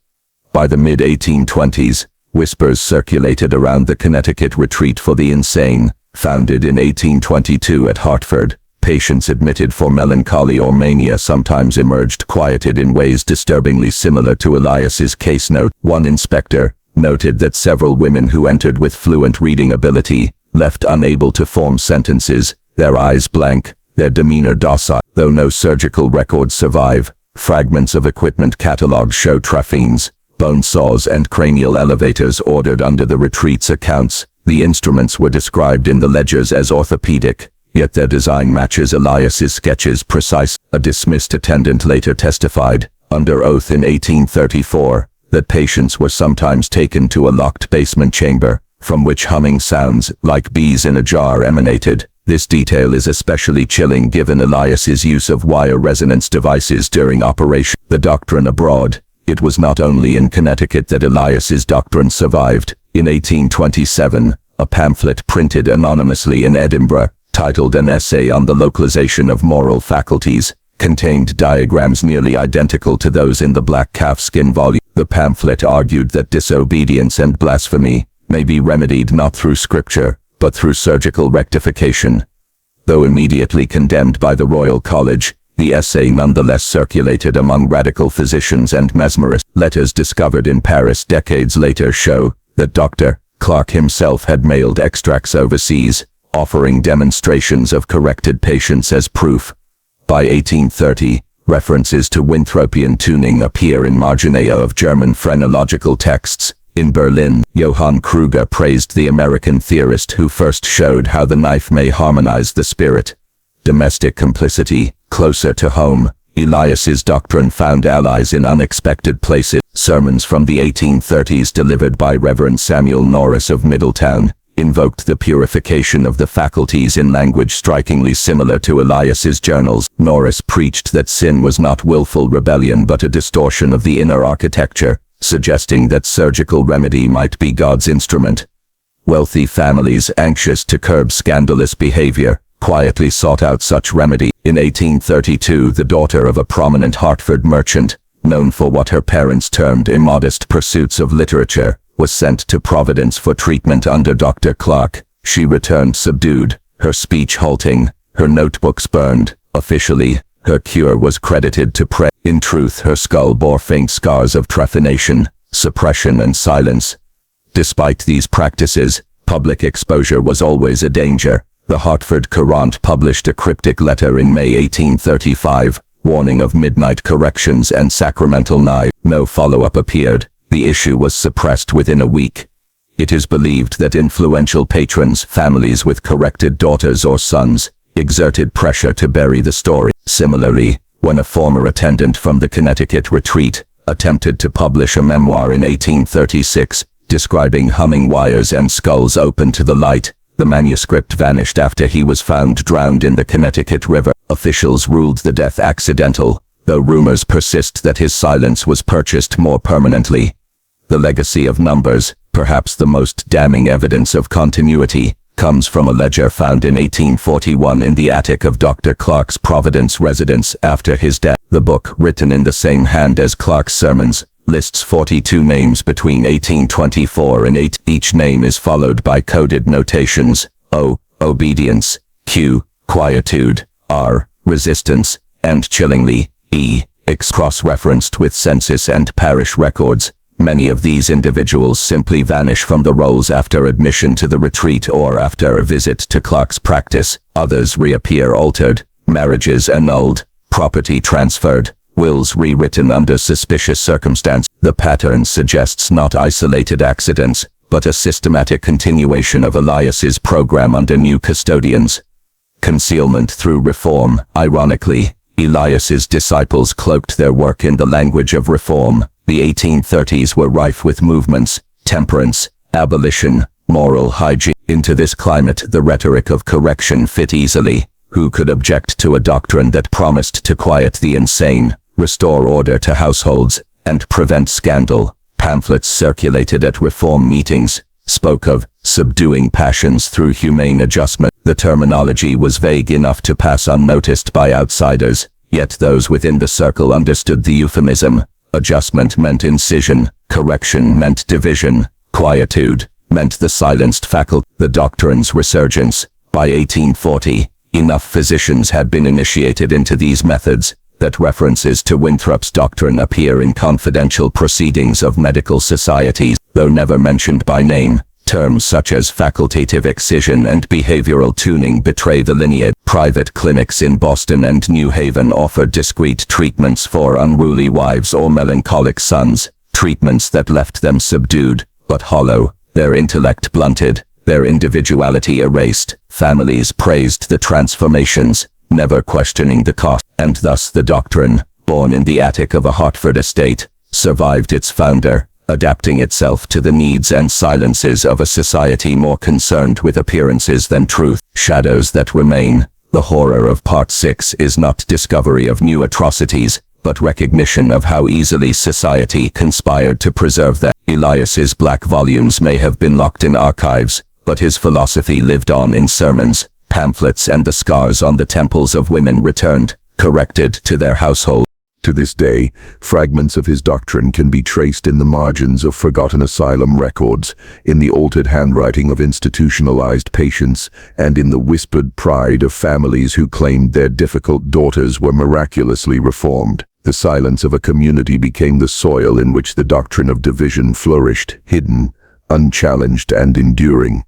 B: By the mid-1820s, whispers circulated around the Connecticut Retreat for the Insane, founded in 1822 at Hartford. Patients admitted for melancholy or mania sometimes emerged quieted in ways disturbingly similar to Elias's case note. One inspector noted that several women who entered with fluent reading ability left unable to form sentences, their eyes blank, their demeanor docile. Though no surgical records survive, fragments of equipment catalogues show traphenes, bone saws and cranial elevators ordered under the retreat's accounts. The instruments were described in the ledgers as orthopedic, yet their design matches Elias's sketches precise. A dismissed attendant later testified, under oath in 1834, that patients were sometimes taken to a locked basement chamber, from which humming sounds, like bees in a jar, emanated. This detail is especially chilling given Elias's use of wire resonance devices during operation. The doctrine abroad. It was not only in Connecticut that Elias's doctrine survived. In 1827, a pamphlet printed anonymously in Edinburgh, titled An Essay on the Localization of Moral Faculties, contained diagrams nearly identical to those in the black calfskin volume. The pamphlet argued that disobedience and blasphemy may be remedied not through scripture, but through surgical rectification. Though immediately condemned by the Royal College, the essay nonetheless circulated among radical physicians and mesmerists. Letters discovered in Paris decades later show that Dr. Clark himself had mailed extracts overseas, offering demonstrations of corrected patients as proof. By 1830, references to Winthropian tuning appear in marginalia of German phrenological texts. In Berlin, Johann Kruger praised the American theorist who first showed how the knife may harmonize the spirit. Domestic complicity. Closer to home, Elias's doctrine found allies in unexpected places. Sermons from the 1830s delivered by Reverend Samuel Norris of Middletown invoked the purification of the faculties in language strikingly similar to Elias's journals. Norris preached that sin was not willful rebellion but a distortion of the inner architecture, suggesting that surgical remedy might be God's instrument. Wealthy families anxious to curb scandalous behavior quietly sought out such remedy. In 1832, the daughter of a prominent Hartford merchant, known for what her parents termed immodest pursuits of literature, was sent to Providence for treatment under Dr. Clark. She returned subdued, her speech halting, her notebooks burned. Officially, her cure was credited to prayer. In truth, her skull bore faint scars of trephination, suppression and silence. Despite these practices, public exposure was always a danger. The Hartford Courant published a cryptic letter in May 1835, warning of midnight corrections and sacramental knives. No follow-up appeared. The issue was suppressed within a week. It is believed that influential patrons, families with corrected daughters or sons, exerted pressure to bury the story. Similarly, when a former attendant from the Connecticut Retreat attempted to publish a memoir in 1836, describing humming wires and skulls open to the light. The manuscript vanished after he was found drowned in the Connecticut River. Officials ruled the death accidental, though rumors persist that his silence was purchased more permanently. The legacy of numbers, perhaps the most damning evidence of continuity, comes from a ledger found in 1841 in the attic of Dr. Clarke's Providence residence after his death. The book, written in the same hand as Clarke's sermons, lists 42 names between 1824 and 8. Each name is followed by coded notations: O, obedience; Q, quietude; R, resistance; and chillingly, E, cross-referenced with census and parish records. Many of these individuals simply vanish from the rolls after admission to the retreat or after a visit to Clarke's practice. Others reappear altered, marriages annulled, property transferred, wills rewritten under suspicious circumstance. The pattern suggests not isolated accidents, but a systematic continuation of Elias's program under new custodians. Concealment through reform. Ironically, Elias's disciples cloaked their work in the language of reform. The 1830s were rife with movements: temperance, abolition, moral hygiene. Into this climate, the rhetoric of correction fit easily. Who could object to a doctrine that promised to quiet the insane, restore order to households, and prevent scandal? Pamphlets circulated at reform meetings spoke of subduing passions through humane adjustment. The terminology was vague enough to pass unnoticed by outsiders, yet those within the circle understood the euphemism. Adjustment meant incision, correction meant division, quietude meant the silenced faculty. The doctrine's resurgence. By 1840, enough physicians had been initiated into these methods that references to Winthrop's doctrine appear in confidential proceedings of medical societies, though never mentioned by name. Terms such as facultative excision and behavioral tuning betray the lineage. Private clinics in Boston and New Haven offered discreet treatments for unruly wives or melancholic sons, treatments that left them subdued, but hollow, their intellect blunted, their individuality erased. Families praised the transformations, never questioning the cost, and thus the doctrine, born in the attic of a Hartford estate, survived its founder, adapting itself to the needs and silences of a society more concerned with appearances than truth. Shadows that remain. The horror of Part 6 is not discovery of new atrocities, but recognition of how easily society conspired to preserve them. Elias's black volumes may have been locked in archives, but his philosophy lived on in sermons, pamphlets, and the scars on the temples of women returned, corrected to their household.
A: To this day, fragments of his doctrine can be traced in the margins of forgotten asylum records, in the altered handwriting of institutionalized patients, and in the whispered pride of families who claimed their difficult daughters were miraculously reformed. The silence of a community became the soil in which the doctrine of division flourished, hidden, unchallenged, and enduring.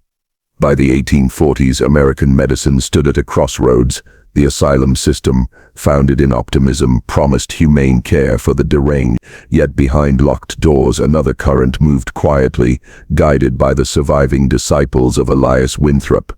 A: By the 1840s, American medicine stood at a crossroads. The asylum system, founded in optimism, promised humane care for the deranged, yet behind locked doors another current moved quietly, guided by the surviving disciples of Elias Winthrop.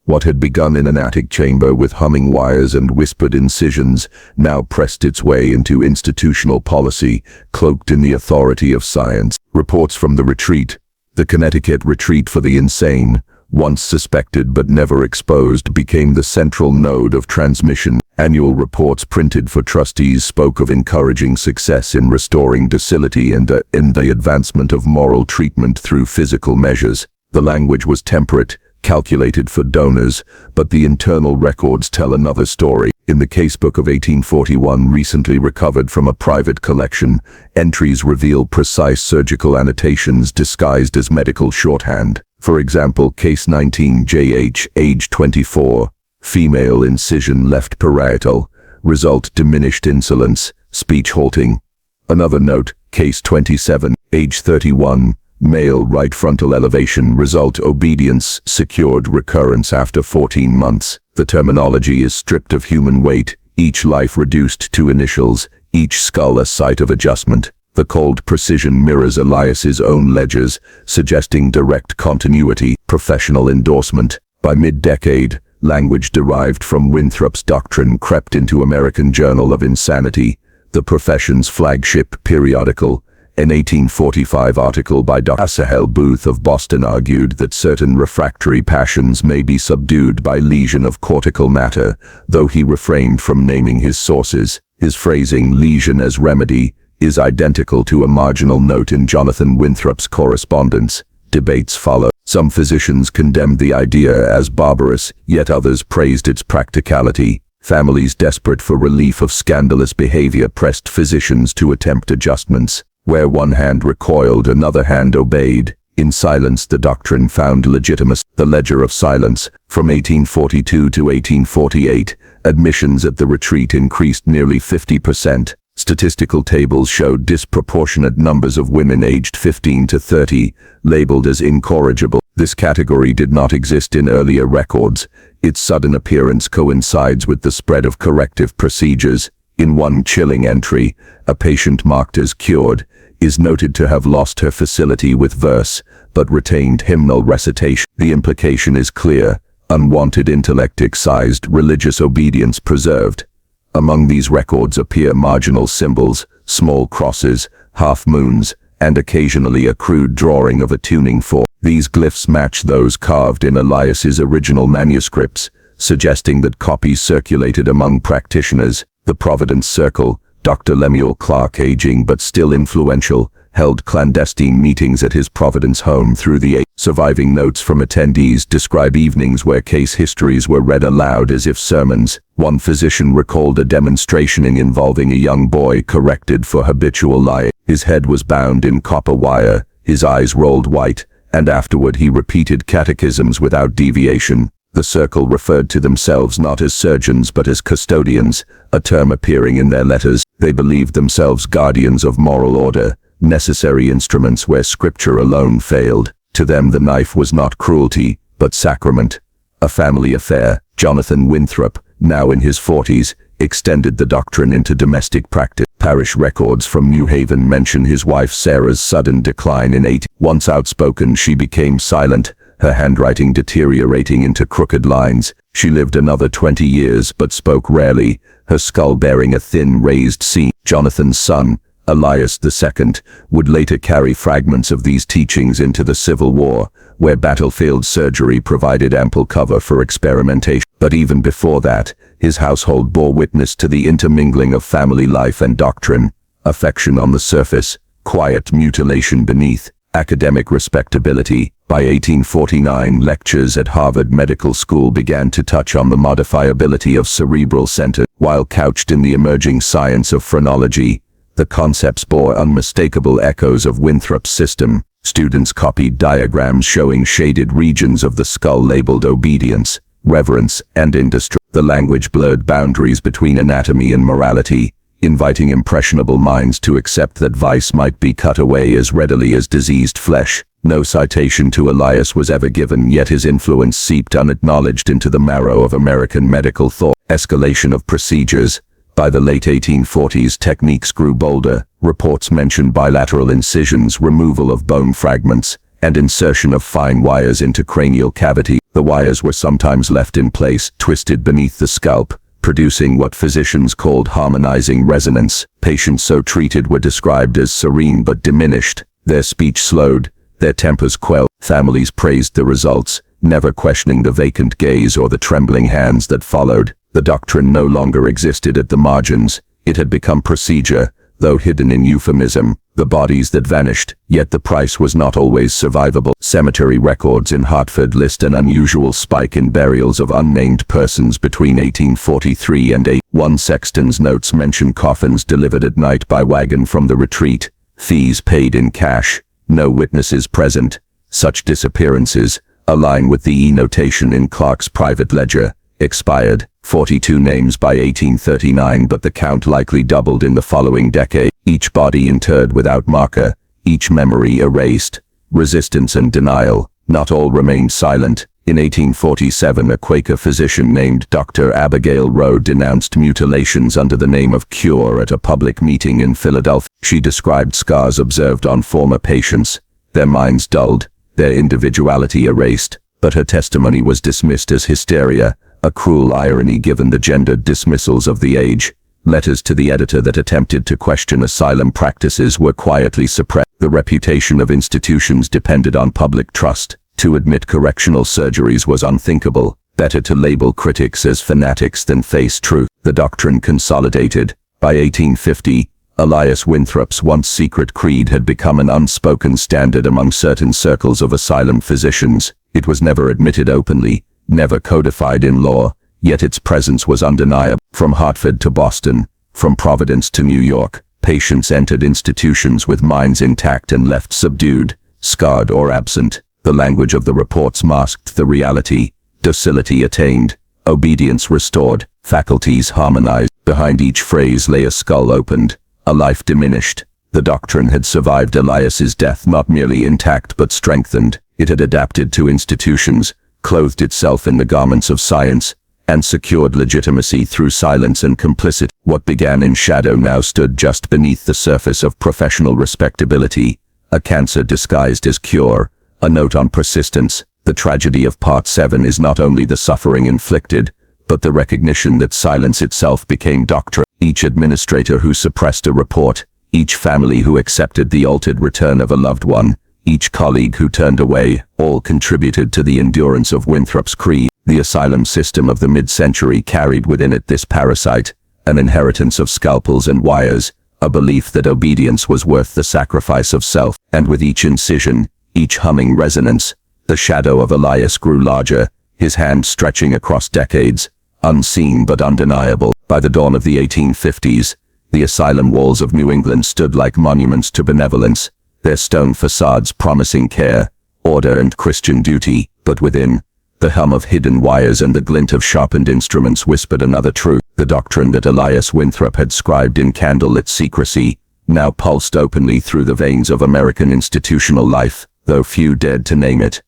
A: What had begun in an attic chamber with humming wires and whispered incisions now pressed its way into institutional policy, cloaked in the authority of science. Reports from the retreat, the Connecticut Retreat for the Insane, once suspected but never exposed, became the central node of transmission. Annual reports printed for trustees spoke of encouraging success in restoring docility and in the advancement of moral treatment through physical measures. The language was temperate, calculated for donors, but the internal records tell another story. In the casebook of 1841, recently recovered from a private collection, entries reveal precise surgical annotations disguised as medical shorthand. For example, Case 19 JH, age 24, female, incision left parietal, result diminished insolence, speech halting. Another note, Case 27, age 31, male, right frontal elevation, result obedience, secured recurrence after 14 months. The terminology is stripped of human weight, each life reduced to initials, each skull a site of adjustment. The cold precision mirrors Elias's own ledgers, suggesting direct continuity. Professional endorsement. By mid-decade, language derived from Winthrop's doctrine crept into American Journal of Insanity, the profession's flagship periodical,
B: An 1845 article by Dr. Asahel Booth of Boston argued that certain refractory passions may be subdued by lesion of cortical matter, though he refrained from naming his sources. His phrasing, lesion as remedy, is identical to a marginal note in Jonathan Winthrop's correspondence. Debates followed. Some physicians condemned the idea as barbarous, yet others praised its practicality. Families desperate for relief of scandalous behavior pressed physicians to attempt adjustments. Where one hand recoiled, another hand obeyed. In silence the doctrine found legitimacy. The Ledger of Silence. From 1842 to 1848, admissions at the retreat increased nearly 50%. Statistical tables showed disproportionate numbers of women aged 15 to 30, labeled as incorrigible. This category did not exist in earlier records. Its sudden appearance coincides with the spread of corrective procedures. In one chilling entry, a patient marked as cured is noted to have lost her facility with verse, but retained hymnal recitation. The implication is clear: unwanted intellect excised, religious obedience preserved. Among these records appear marginal symbols, small crosses, half-moons, and occasionally a crude drawing of a tuning fork. These glyphs match those carved in Elias's original manuscripts, suggesting that copies circulated among practitioners. The Providence Circle, Dr. Lemuel Clark, aging but still influential, held clandestine meetings at his Providence home through the 80s. Surviving notes from attendees describe evenings where case histories were read aloud as if sermons. One physician recalled a demonstration involving a young boy corrected for habitual lying. His head was bound in copper wire, his eyes rolled white, and afterward he repeated catechisms without deviation. The circle referred to themselves not as surgeons but as custodians, a term appearing in their letters. They believed themselves guardians of moral order, necessary instruments where scripture alone failed. To them the knife was not cruelty, but sacrament, a family affair. Jonathan Winthrop, now in his 40s, extended the doctrine into domestic practice. Parish records from New Haven mention his wife Sarah's sudden decline in 18. Once outspoken, she became silent, her handwriting deteriorating into crooked lines. She lived another 20 years but spoke rarely, her skull bearing a thin raised C. Jonathan's son, Elias II, would later carry fragments of these teachings into the Civil War, where battlefield surgery provided ample cover for experimentation. But even before that, his household bore witness to the intermingling of family life and doctrine. Affection on the surface, quiet mutilation beneath. Academic respectability. By 1849, lectures at Harvard Medical School began to touch on the modifiability of cerebral center. While couched in the emerging science of phrenology, the concepts bore unmistakable echoes of Winthrop's system. Students copied diagrams showing shaded regions of the skull labeled obedience, reverence, and industry. The language blurred boundaries between anatomy and morality, inviting impressionable minds to accept that vice might be cut away as readily as diseased flesh. No citation to Elias was ever given, yet his influence seeped unacknowledged into the marrow of American medical thought. Escalation of procedures. By the late 1840s, techniques grew bolder. Reports mention bilateral incisions, removal of bone fragments, and insertion of fine wires into cranial cavity. The wires were sometimes left in place, twisted beneath the scalp, producing what physicians called harmonizing resonance. Patients so treated were described as serene but diminished, their speech slowed, their tempers quelled. Families praised the results, never questioning the vacant gaze or the trembling hands that followed. The doctrine no longer existed at the margins. It had become procedure, though hidden in euphemism. The bodies that vanished, yet the price was not always survivable. Cemetery records in Hartford list an unusual spike in burials of unnamed persons between 1843 and 8. One sexton's notes mention coffins delivered at night by wagon from the retreat, fees paid in cash, no witnesses present. Such disappearances align with the e-notation in Clark's private ledger. Expired. 42 names by 1839, but the count likely doubled in the following decade. Each body interred without marker, each memory erased. Resistance and denial. Not all remained silent. In 1847, a Quaker physician named Dr. Abigail Rowe denounced mutilations under the name of cure at a public meeting in Philadelphia. She described scars observed on former patients, their minds dulled, their individuality erased, but her testimony was dismissed as hysteria, a cruel irony given the gendered dismissals of the age. Letters to the editor that attempted to question asylum practices were quietly suppressed. The reputation of institutions depended on public trust. To admit correctional surgeries was unthinkable. Better to label critics as fanatics than face truth. The doctrine consolidated. By 1850, Elias Winthrop's once secret creed had become an unspoken standard among certain circles of asylum physicians. It was never admitted openly, never codified in law, yet its presence was undeniable. From Hartford to Boston, from Providence to New York, patients entered institutions with minds intact and left subdued, scarred or absent. The language of the reports masked the reality. Docility attained, obedience restored, faculties harmonized. Behind each phrase lay a skull opened, a life diminished. The doctrine had survived Elias's death not merely intact but strengthened. It had adapted to institutions, clothed itself in the garments of science, and secured legitimacy through silence and complicity. What began in shadow now stood just beneath the surface of professional respectability, a cancer disguised as cure, a note on persistence. The tragedy of Part 7 is not only the suffering inflicted, but the recognition that silence itself became doctrine. Each administrator who suppressed a report, each family who accepted the altered return of a loved one, each colleague who turned away, all contributed to the endurance of Winthrop's creed. The asylum system of the mid-century carried within it this parasite, an inheritance of scalpels and wires, a belief that obedience was worth the sacrifice of self. And with each incision, each humming resonance, the shadow of Elias grew larger, his hand stretching across decades, unseen but undeniable. By the dawn of the 1850s, the asylum walls of New England stood like monuments to benevolence, their stone facades promising care, order and Christian duty. But within, the hum of hidden wires and the glint of sharpened instruments whispered another truth. The doctrine that Elias Winthrop had scribed in candlelit secrecy now pulsed openly through the veins of American institutional life, though few dared to name it.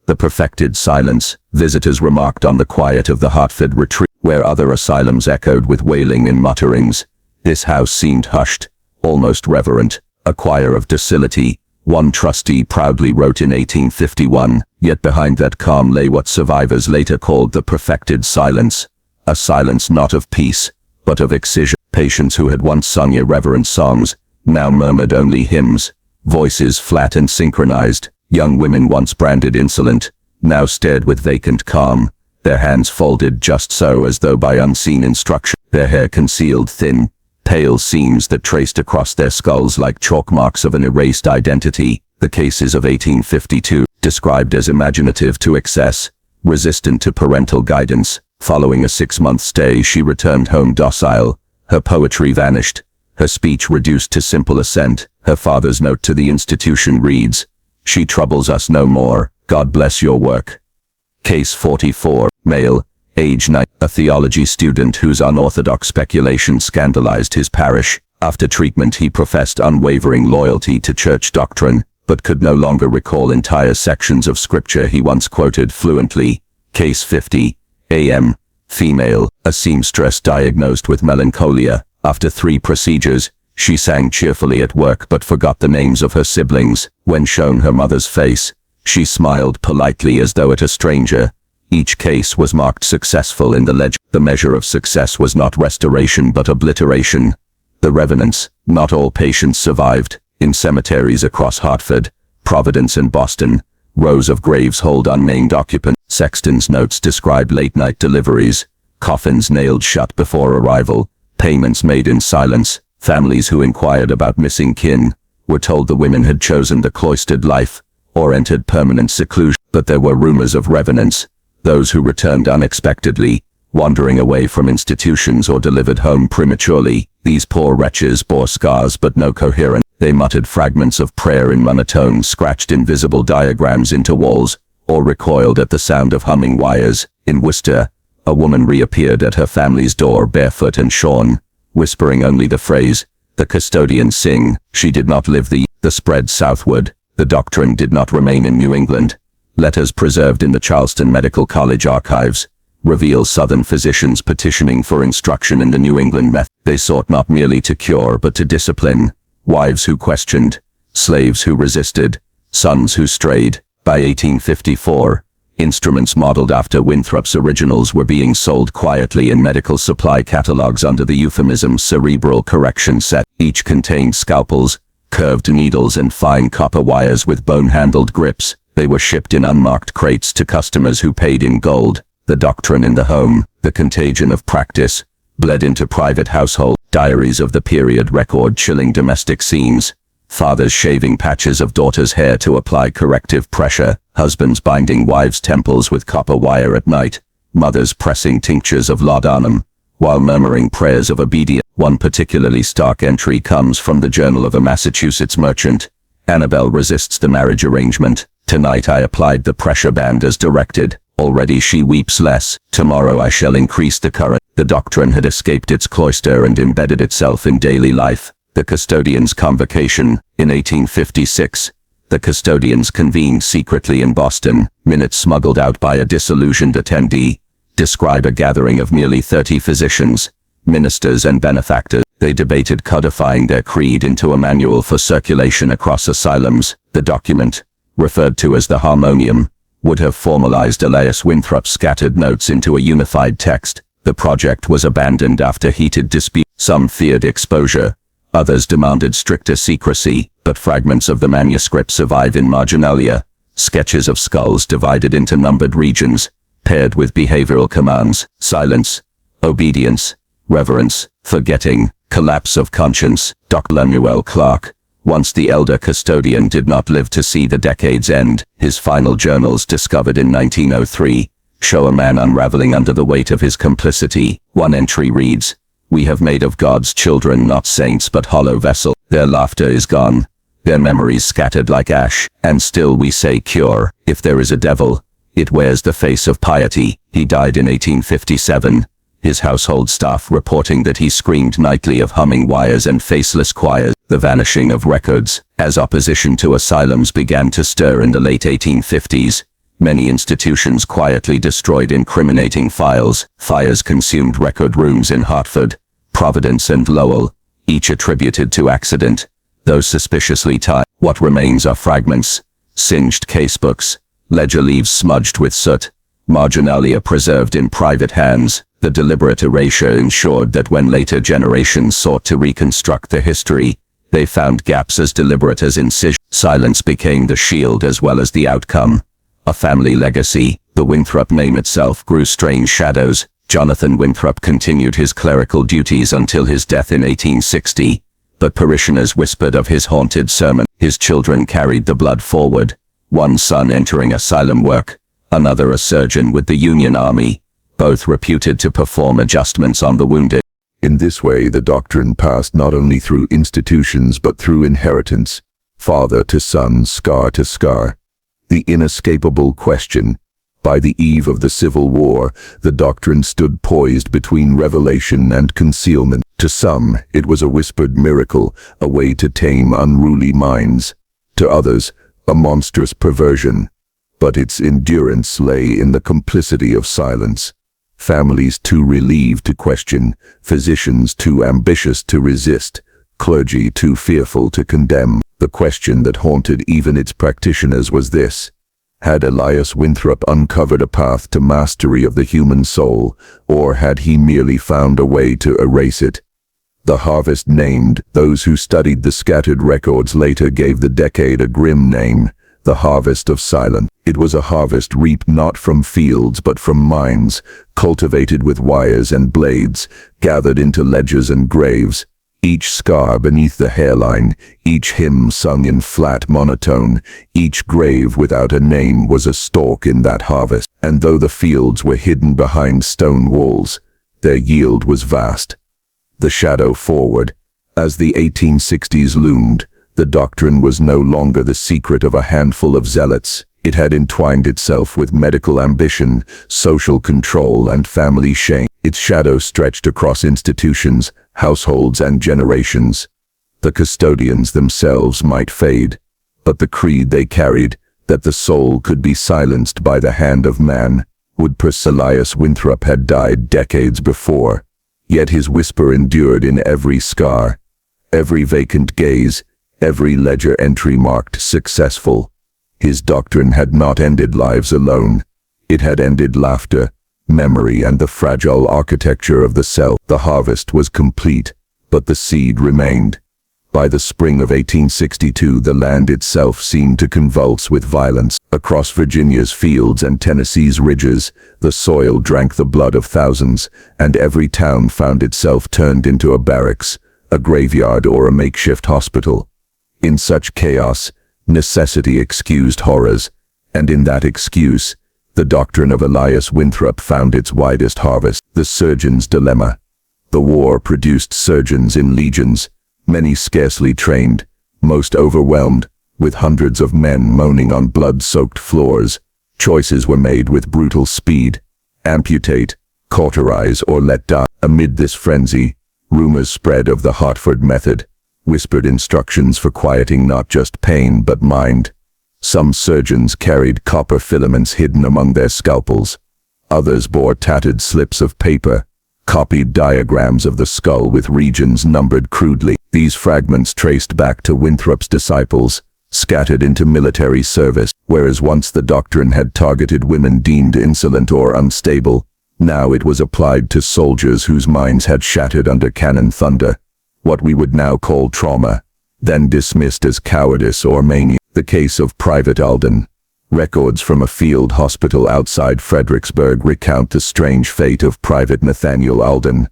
B: The perfected silence. Visitors remarked on the quiet of the Hartford retreat, where other asylums echoed with wailing and mutterings. This house seemed hushed, almost reverent, a choir of docility, one trustee proudly wrote in 1851, yet behind that calm lay what survivors later called the perfected silence, a silence not of peace, but of excision. Patients who had once sung irreverent songs, now murmured only hymns, voices flat and synchronized. Young women once branded insolent, now stared with vacant calm, their hands folded just so as though by unseen instruction, their hair concealed thin, pale seams that traced across their skulls like chalk marks of an erased identity. The cases of 1852, described as imaginative to excess, resistant to parental guidance. Following a 6-month stay, she returned home docile. Her poetry vanished, her speech reduced to simple assent. Her father's note to the institution reads, "She troubles us no more. God bless your work." Case 44, male, age 9, a theology student whose unorthodox speculation scandalized his parish. After treatment he professed unwavering loyalty to church doctrine, but could no longer recall entire sections of scripture he once quoted fluently. Case 50, AM, female, a seamstress diagnosed with melancholia. After 3 procedures, she sang cheerfully at work but forgot the names of her siblings. When shown her mother's face, she smiled politely as though at a stranger. Each case was marked successful in the ledger. The measure of success was not restoration but obliteration. The revenants, not all patients survived. In cemeteries across Hartford, Providence and Boston, rows of graves hold unnamed occupants. Sexton's notes describe late-night deliveries, coffins nailed shut before arrival, payments made in silence. Families who inquired about missing kin were told the women had chosen the cloistered life or entered permanent seclusion. But there were rumors of revenants, those who returned unexpectedly, wandering away from institutions or delivered home prematurely. These poor wretches bore scars but no coherence. They muttered fragments of prayer in monotone, scratched invisible diagrams into walls, or recoiled at the sound of humming wires. In Worcester, a woman reappeared at her family's door barefoot and shorn, whispering only the phrase, "The custodians sing." She did not live the spread southward. The doctrine did not remain in New England. Letters preserved in the Charleston Medical College archives reveal Southern physicians petitioning for instruction in the New England method. They sought not merely to cure but to discipline. Wives who questioned, slaves who resisted, sons who strayed. By 1854, Instruments modeled after Winthrop's originals were being sold quietly in medical supply catalogs under the euphemism cerebral correction set. Each contained scalpels, curved needles and fine copper wires with bone-handled grips. They were shipped in unmarked crates to customers who paid in gold. The doctrine in the home, the contagion of practice, bled into private household. Diaries of the period record chilling domestic scenes. Fathers shaving patches of daughters' hair to apply corrective pressure, husbands binding wives' temples with copper wire at night, mothers pressing tinctures of laudanum, while murmuring prayers of obedience. One particularly stark entry comes from the journal of a Massachusetts merchant. Annabelle resists the marriage arrangement. Tonight I applied the pressure band as directed. Already she weeps less. Tomorrow I shall increase the current. The doctrine had escaped its cloister and embedded itself in daily life. The custodians' convocation. In 1856, the custodians convened secretly in Boston. Minutes smuggled out by a disillusioned attendee describe a gathering of nearly 30 physicians, ministers and benefactors. They debated codifying their creed into a manual for circulation across asylums. The document, referred to as the Harmonium, would have formalized Elias Winthrop's scattered notes into a unified text. The project was abandoned after heated dispute. Some feared exposure. Others demanded stricter secrecy, but fragments of the manuscript survive in marginalia. Sketches of skulls divided into numbered regions, paired with behavioral commands: silence, obedience, reverence, forgetting, collapse of conscience. Dr. Lemuel Clark, once the elder custodian, did not live to see the decade's end. His final journals, discovered in 1903, show a man unraveling under the weight of his complicity. One entry reads, "We have made of God's children not saints but hollow vessels. Their laughter is gone, their memories scattered like ash, and still we say cure. If there is a devil, it wears the face of piety." He died in 1857, his household staff reporting that he screamed nightly of humming wires and faceless choirs. The vanishing of records. As opposition to asylums began to stir in the late 1850s, many institutions quietly destroyed incriminating files. Fires consumed record rooms in Hartford, Providence and Lowell, each attributed to accident, though suspiciously tied. What remains are fragments, singed casebooks, ledger leaves smudged with soot, marginalia preserved in private hands. The deliberate erasure ensured that when later generations sought to reconstruct the history, they found gaps as deliberate as incision. Silence became the shield as well as the outcome. A family legacy. The Winthrop name itself grew strange shadows. Jonathan Winthrop continued his clerical duties until his death in 1860, but parishioners whispered of his haunted sermon. His children carried the blood forward, one son entering asylum work, another a surgeon with the Union Army, both reputed to perform adjustments on the wounded.
A: In this way the doctrine passed not only through institutions but through inheritance, father to son, scar to scar. The inescapable question. By the eve of the Civil War, the doctrine stood poised between revelation and concealment. To some, it was a whispered miracle, a way to tame unruly minds. To others, a monstrous perversion. But its endurance lay in the complicity of silence. Families too relieved to question, physicians too ambitious to resist, clergy too fearful to condemn. The question that haunted even its practitioners was this: had Elias Winthrop uncovered a path to mastery of the human soul, or had he merely found a way to erase it? The harvest named. Those who studied the scattered records later gave the decade a grim name: the harvest of silence. It was a harvest reaped not from fields but from minds, cultivated with wires and blades, gathered into ledgers and graves. Each scar beneath the hairline, each hymn sung in flat monotone, each grave without a name was a stalk in that harvest. And though the fields were hidden behind stone walls, their yield was vast. The shadow forward. As the 1860s loomed, the doctrine was no longer the secret of a handful of zealots. It had entwined itself with medical ambition, social control, and family shame. Its shadow stretched across institutions, households, and generations. The custodians themselves might fade, but the creed they carried, that the soul could be silenced by the hand of man, would persist. Elias Winthrop had died decades before, yet his whisper endured in every scar, every vacant gaze, every ledger entry marked successful. His doctrine had not ended lives alone.
B: It had ended laughter, memory, and the fragile architecture of the cell. The harvest was complete, but the seed remained. By the spring of 1862, the land itself seemed to convulse with violence. Across Virginia's fields and Tennessee's ridges, the soil drank the blood of thousands, and every town found itself turned into a barracks, a graveyard, or a makeshift hospital. In such chaos, necessity excused horrors, and in that excuse, the doctrine of Elias Winthrop found its widest harvest. The surgeon's dilemma. The war produced surgeons in legions, many scarcely trained, most overwhelmed, with hundreds of men moaning on blood-soaked floors. Choices were made with brutal speed: amputate, cauterize, or let die. Amid this frenzy, rumors spread of the Hartford method, whispered instructions for quieting not just pain but mind. Some surgeons carried copper filaments hidden among their scalpels. Others bore tattered slips of paper, copied diagrams of the skull with regions numbered crudely. These fragments traced back to Winthrop's disciples, scattered into military service. Whereas once the doctrine had targeted women deemed insolent or unstable, now it was applied to soldiers whose minds had shattered under cannon thunder. What we would now call trauma, then dismissed as cowardice or mania. The case of Private Alden. Records from a field hospital outside Fredericksburg recount the strange fate of Private Nathaniel Alden.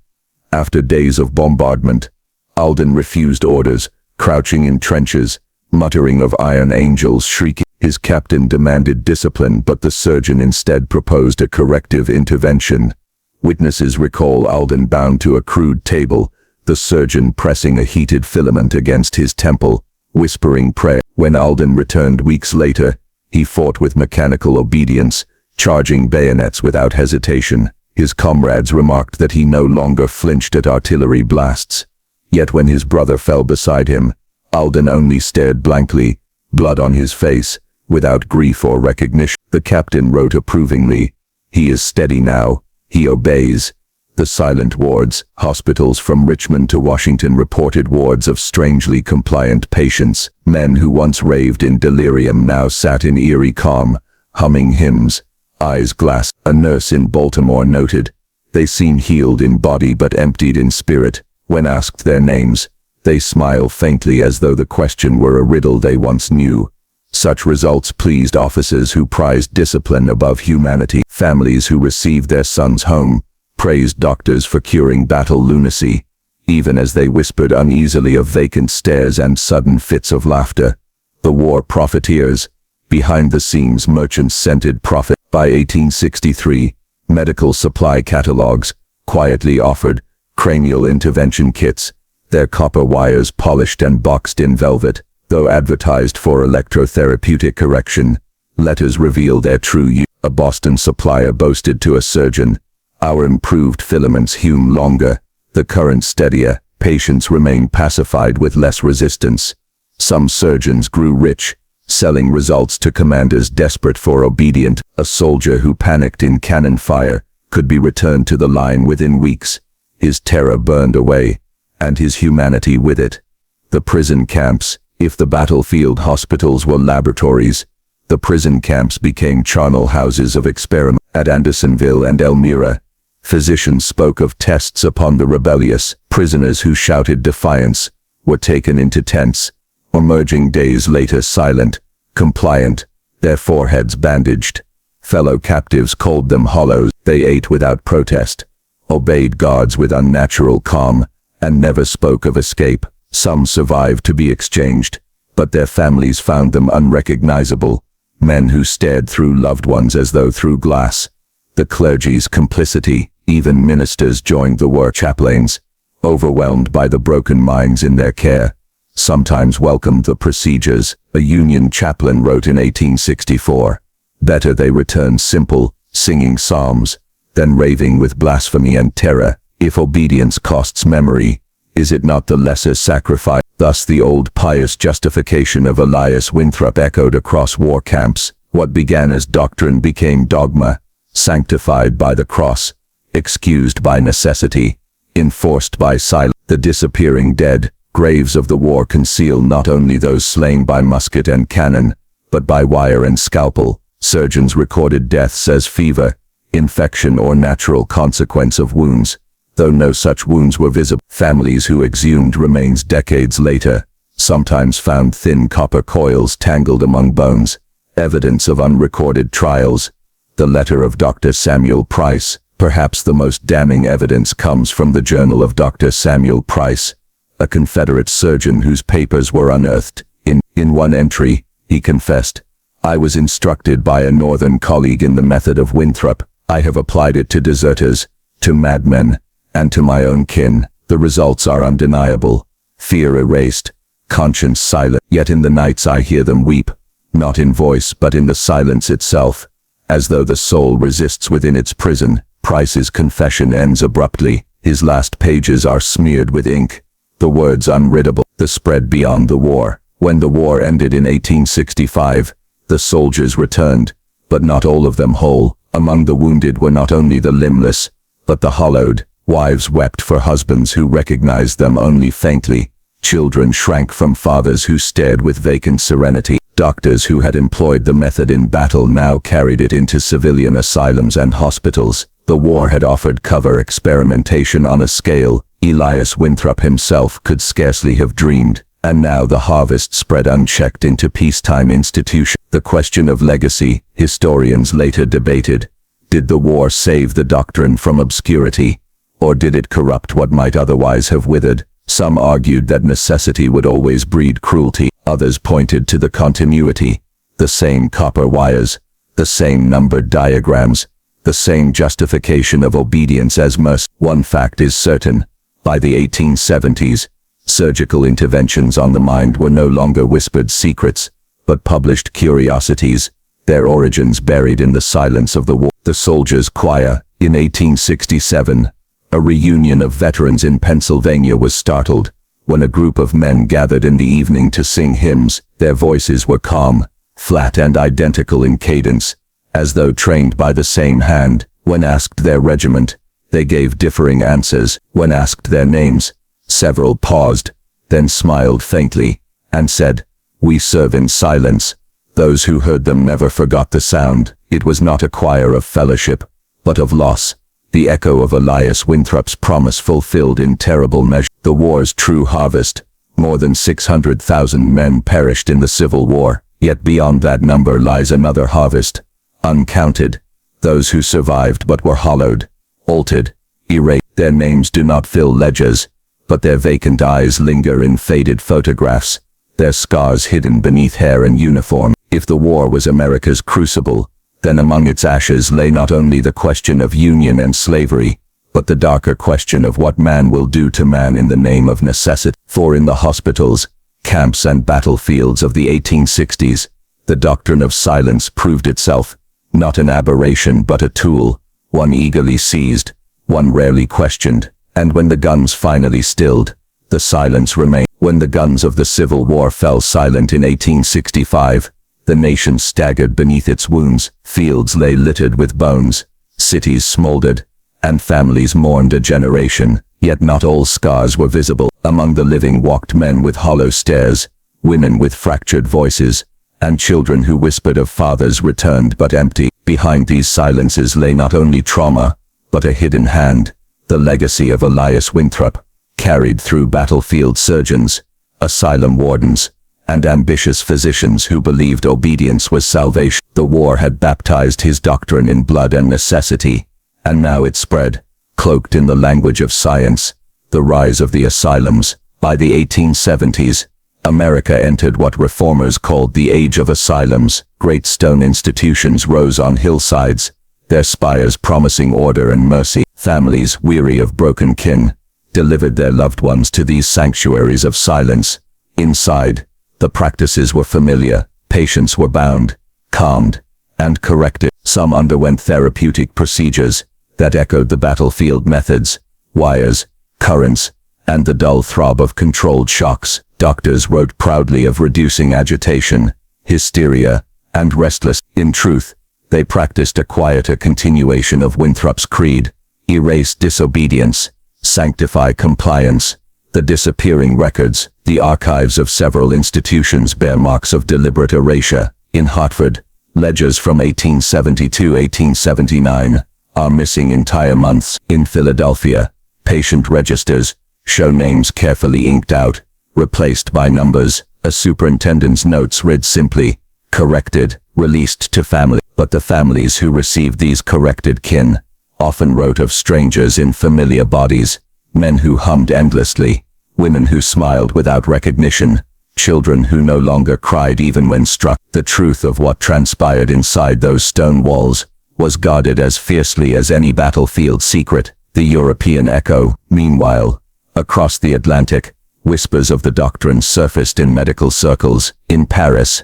B: After days of bombardment, Alden refused orders, crouching in trenches, muttering of iron angels shrieking. His captain demanded discipline, but the surgeon instead proposed a corrective intervention. Witnesses recall Alden bound to a crude table, the surgeon pressing a heated filament against his temple, whispering prayer. When Alden returned weeks later, he fought with mechanical obedience, charging bayonets without hesitation. His comrades remarked that he no longer flinched at artillery blasts. Yet when his brother fell beside him, Alden only stared blankly, blood on his face, without grief or recognition. The captain wrote approvingly, "He is steady now, he obeys." The silent wards. Hospitals from Richmond to Washington reported wards of strangely compliant patients. Men who once raved in delirium now sat in eerie calm, humming hymns, eyes glassed. A nurse in Baltimore noted, "They seem healed in body but emptied in spirit. When asked their names, they smile faintly as though the question were a riddle they once knew." Such results pleased officers who prized discipline above humanity. Families who received their sons home praised doctors for curing battle lunacy, even as they whispered uneasily of vacant stares and sudden fits of laughter. The war profiteers. Behind the scenes merchants scented profit. By 1863, medical supply catalogs quietly offered cranial intervention kits, their copper wires polished and boxed in velvet. Though advertised for electrotherapeutic correction, letters reveal their true use. A Boston supplier boasted to a surgeon, "Our improved filaments hewn longer, the current steadier, patients remain pacified with less resistance." Some surgeons grew rich, selling results to commanders desperate for obedience. A soldier who panicked in cannon fire could be returned to the line within weeks. His terror burned away, and his humanity with it. The prison camps. If the battlefield hospitals were laboratories, the prison camps became charnel houses of experiment. At Andersonville and Elmira, physicians spoke of tests upon the rebellious. Prisoners who shouted defiance were taken into tents, emerging days later silent, compliant, their foreheads bandaged. Fellow captives called them hollows. They ate without protest, obeyed guards with unnatural calm, and never spoke of escape. Some survived to be exchanged, but their families found them unrecognizable, men who stared through loved ones as though through glass. The clergy's complicity. Even ministers joined the war. Chaplains, overwhelmed by the broken minds in their care, sometimes welcomed the procedures. A Union chaplain wrote in 1864, "Better they return simple, singing psalms, than raving with blasphemy and terror. If obedience costs memory, is it not the lesser sacrifice?" Thus the old pious justification of Elias Winthrop echoed across war camps. What began as doctrine became dogma, sanctified by the cross, excused by necessity, enforced by silence. The disappearing dead. Graves of the war conceal not only those slain by musket and cannon, but by wire and scalpel. Surgeons recorded deaths as fever, infection or natural consequence of wounds, though no such wounds were visible. Families who exhumed remains decades later sometimes found thin copper coils tangled among bones, evidence of unrecorded trials. The letter of Dr. Samuel Price, perhaps the most damning evidence, comes from the journal of Dr. Samuel Price, a Confederate surgeon whose papers were unearthed. In one entry, he confessed, "I was instructed by a northern colleague in the method of Winthrop. I have applied it to deserters, to madmen, and to my own kin. The results are undeniable. Fear erased, conscience silent. Yet in the nights I hear them weep, not in voice but in the silence itself, as though the soul resists within its prison." Price's confession ends abruptly. His last pages are smeared with ink, the words unreadable. The spread beyond the war. When the war ended in 1865, the soldiers returned, but not all of them whole. Among the wounded were not only the limbless, but the hollowed. Wives wept for husbands who recognized them only faintly. Children shrank from fathers who stared with vacant serenity. Doctors who had employed the method in battle now carried it into civilian asylums and hospitals. The war had offered cover experimentation on a scale Elias Winthrop himself could scarcely have dreamed, and now the harvest spread unchecked into peacetime institutions. The question of legacy, historians later debated. Did the war save the doctrine from obscurity, or did it corrupt what might otherwise have withered? Some argued that necessity would always breed cruelty. Others pointed to the continuity, the same copper wires, the same numbered diagrams, the same justification of obedience as mercy. One fact is certain. By the 1870s, surgical interventions on the mind were no longer whispered secrets, but published curiosities, their origins buried in the silence of the war. The Soldiers' Choir, in 1867, a reunion of veterans in Pennsylvania, was startled when a group of men gathered in the evening to sing hymns. Their voices were calm, flat and identical in cadence, as though trained by the same hand. When asked their regiment, they gave differing answers. When asked their names, several paused, then smiled faintly, and said, "We serve in silence." Those who heard them never forgot the sound. It was not a choir of fellowship, but of loss, the echo of Elias Winthrop's promise fulfilled in terrible measure. The war's true harvest. More than 600,000 men perished in the Civil War, yet beyond that number lies another harvest, uncounted. Those who survived but were hollowed, altered, erased. Their names do not fill ledgers, but their vacant eyes linger in faded photographs, their scars hidden beneath hair and uniform. If the war was America's crucible, then among its ashes lay not only the question of union and slavery, but the darker question of what man will do to man in the name of necessity. For in the hospitals, camps and battlefields of the 1860s, the doctrine of silence proved itself, not an aberration but a tool, one eagerly seized, one rarely questioned. And when the guns finally stilled, the silence remained. When the guns of the Civil War fell silent in 1865, the nation staggered beneath its wounds. Fields lay littered with bones, cities smoldered, and families mourned a generation. Yet not all scars were visible. Among the living walked men with hollow stares, women with fractured voices, and children who whispered of fathers returned but empty. Behind these silences lay not only trauma, but a hidden hand, the legacy of Elias Winthrop, carried through battlefield surgeons, asylum wardens, and ambitious physicians who believed obedience was salvation. The war had baptized his doctrine in blood and necessity, and now it spread, cloaked in the language of science. The rise of the asylums. By the 1870s, America entered what reformers called the Age of Asylums. Great stone institutions rose on hillsides, their spires promising order and mercy. Families, weary of broken kin, delivered their loved ones to these sanctuaries of silence. Inside, the practices were familiar. Patients were bound, calmed, and corrected. Some underwent therapeutic procedures that echoed the battlefield methods, wires, currents, and the dull throb of controlled shocks. Doctors wrote proudly of reducing agitation, hysteria, and restlessness. In truth, they practiced a quieter continuation of Winthrop's creed: erase disobedience, sanctify compliance. The disappearing records. The archives of several institutions bear marks of deliberate erasure. In Hartford, Ledgers from 1870 to 1879 are missing entire months. In Philadelphia, patient registers show names carefully inked out, replaced by numbers. A superintendent's notes read simply, corrected, released to family. But the families who received these corrected kin often wrote of strangers in familiar bodies, men who hummed endlessly, women who smiled without recognition, children who no longer cried even when struck. The truth of what transpired inside those stone walls was guarded as fiercely as any battlefield secret. The European echo, meanwhile, across the Atlantic, whispers of the doctrine surfaced in medical circles. In Paris,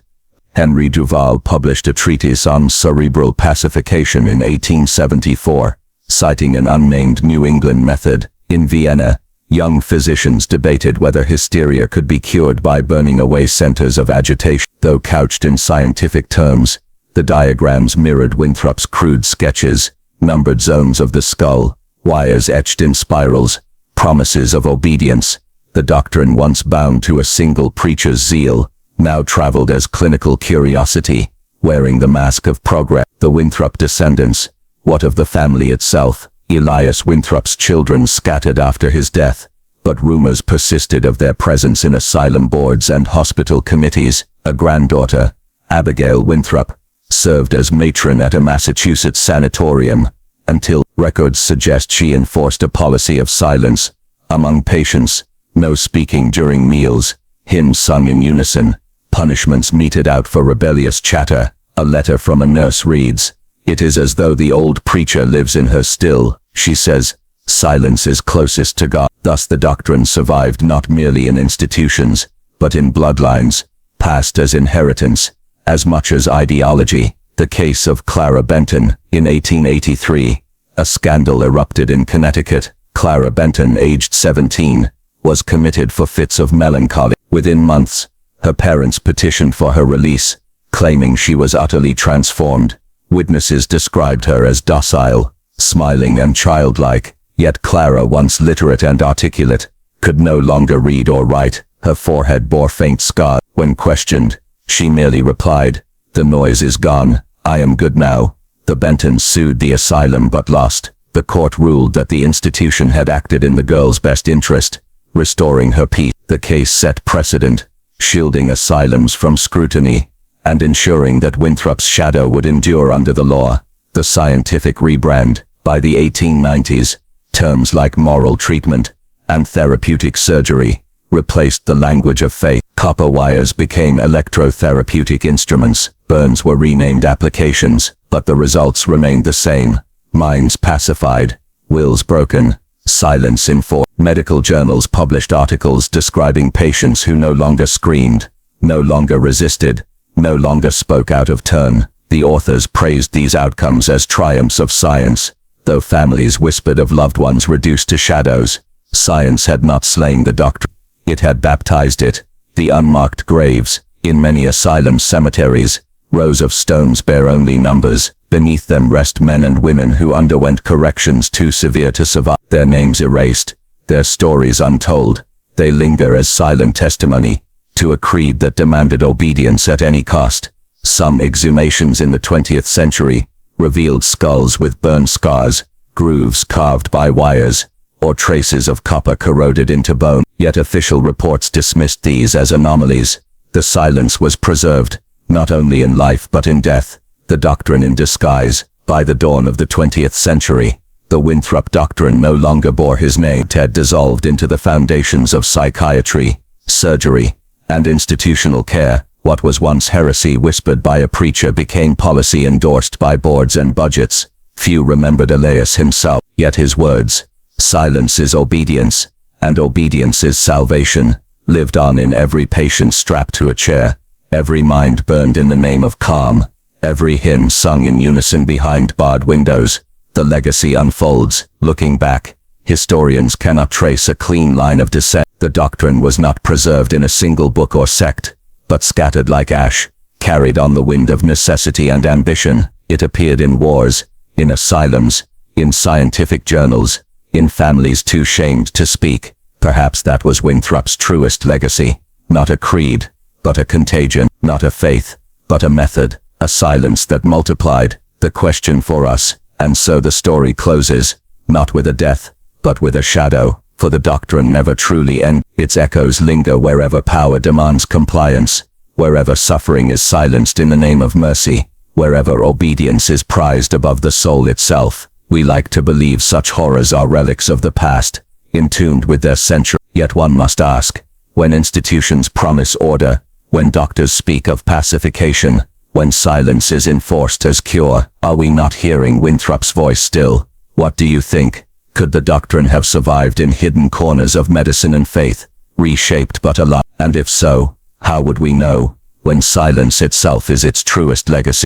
B: Henry Duval published a treatise on cerebral pacification in 1874, citing an unnamed New England method. In Vienna, young physicians debated whether hysteria could be cured by burning away centers of agitation. Though couched in scientific terms, the diagrams mirrored Winthrop's crude sketches, numbered zones of the skull, wires etched in spirals, promises of obedience. The doctrine, once bound to a single preacher's zeal, now traveled as clinical curiosity, wearing the mask of progress. The Winthrop descendants. What of the family itself? Elias Winthrop's children scattered after his death, but rumors persisted of their presence in asylum boards and hospital committees. A granddaughter, Abigail Winthrop, served as matron at a Massachusetts sanatorium, until records suggest she enforced a policy of silence among patients. No speaking during meals, hymns sung in unison, punishments meted out for rebellious chatter. A letter from a nurse reads, "It is as though the old preacher lives in her still," she says. Silence is closest to God. Thus the doctrine survived not merely in institutions, but in bloodlines, passed as inheritance, as much as ideology. The case of Clara Benton. In 1883, a scandal erupted in Connecticut. Clara Benton, aged 17, was committed for fits of melancholy. Within months, her parents petitioned for her release, claiming she was utterly transformed. Witnesses described her as docile, smiling and childlike, yet Clara, once literate and articulate, could no longer read or write. Her forehead bore faint scars. When questioned, she merely replied, "The noise is gone, I am good now." The Bentons sued the asylum but lost. The court ruled that the institution had acted in the girl's best interest, restoring her peace. The case set precedent, shielding asylums from scrutiny, and ensuring that Winthrop's shadow would endure under the law. The scientific rebrand. By the 1890s, terms like moral treatment and therapeutic surgery replaced the language of faith. Copper wires became electrotherapeutic instruments. Burns were renamed applications, but the results remained the same. Minds pacified, wills broken, silence enforced. Medical journals published articles describing patients who no longer screamed, no longer resisted, no longer spoke out of turn. The authors praised these outcomes as triumphs of science, though families whispered of loved ones reduced to shadows. Science had not slain the doctrine. It had baptized it. The unmarked graves, in many asylum cemeteries, rows of stones bear only numbers. Beneath them rest men and women who underwent corrections too severe to survive. Their names erased, their stories untold. They linger as silent testimony to a creed that demanded obedience at any cost. Some exhumations in the 20th century revealed skulls with burn scars, grooves carved by wires, or traces of copper corroded into bone. Yet official reports dismissed these as anomalies. The silence was preserved, not only in life but in death. The doctrine in disguise. By the dawn of the 20th century, the Winthrop doctrine no longer bore his name. It had dissolved into the foundations of psychiatry, surgery, and institutional care. What was once heresy whispered by a preacher became policy endorsed by boards and budgets. Few remembered Elias himself, yet his words, "Silence is obedience, and obedience is salvation," lived on in every patient strapped to a chair, every mind burned in the name of calm, every hymn sung in unison behind barred windows. The legacy unfolds. Looking back, historians cannot trace a clean line of descent. The doctrine was not preserved in a single book or sect, but scattered like ash, carried on the wind of necessity and ambition. It appeared in wars, in asylums, in scientific journals, in families too shamed to speak. Perhaps that was Winthrop's truest legacy. Not a creed, but a contagion. Not a faith, but a method. a silence that multiplied the question for us. And so the story closes, not with a death, but with a shadow, for the doctrine never truly ends. Its echoes linger wherever power demands compliance, wherever suffering is silenced in the name of mercy, wherever obedience is prized above the soul itself. We like to believe such horrors are relics of the past, intuned with their century. Yet one must ask, when institutions promise order, when doctors speak of pacification, when silence is enforced as cure, are we not hearing Winthrop's voice still? What do you think? Could the doctrine have survived in hidden corners of medicine and faith, reshaped but alive? And if so, how would we know, when silence itself is its truest legacy?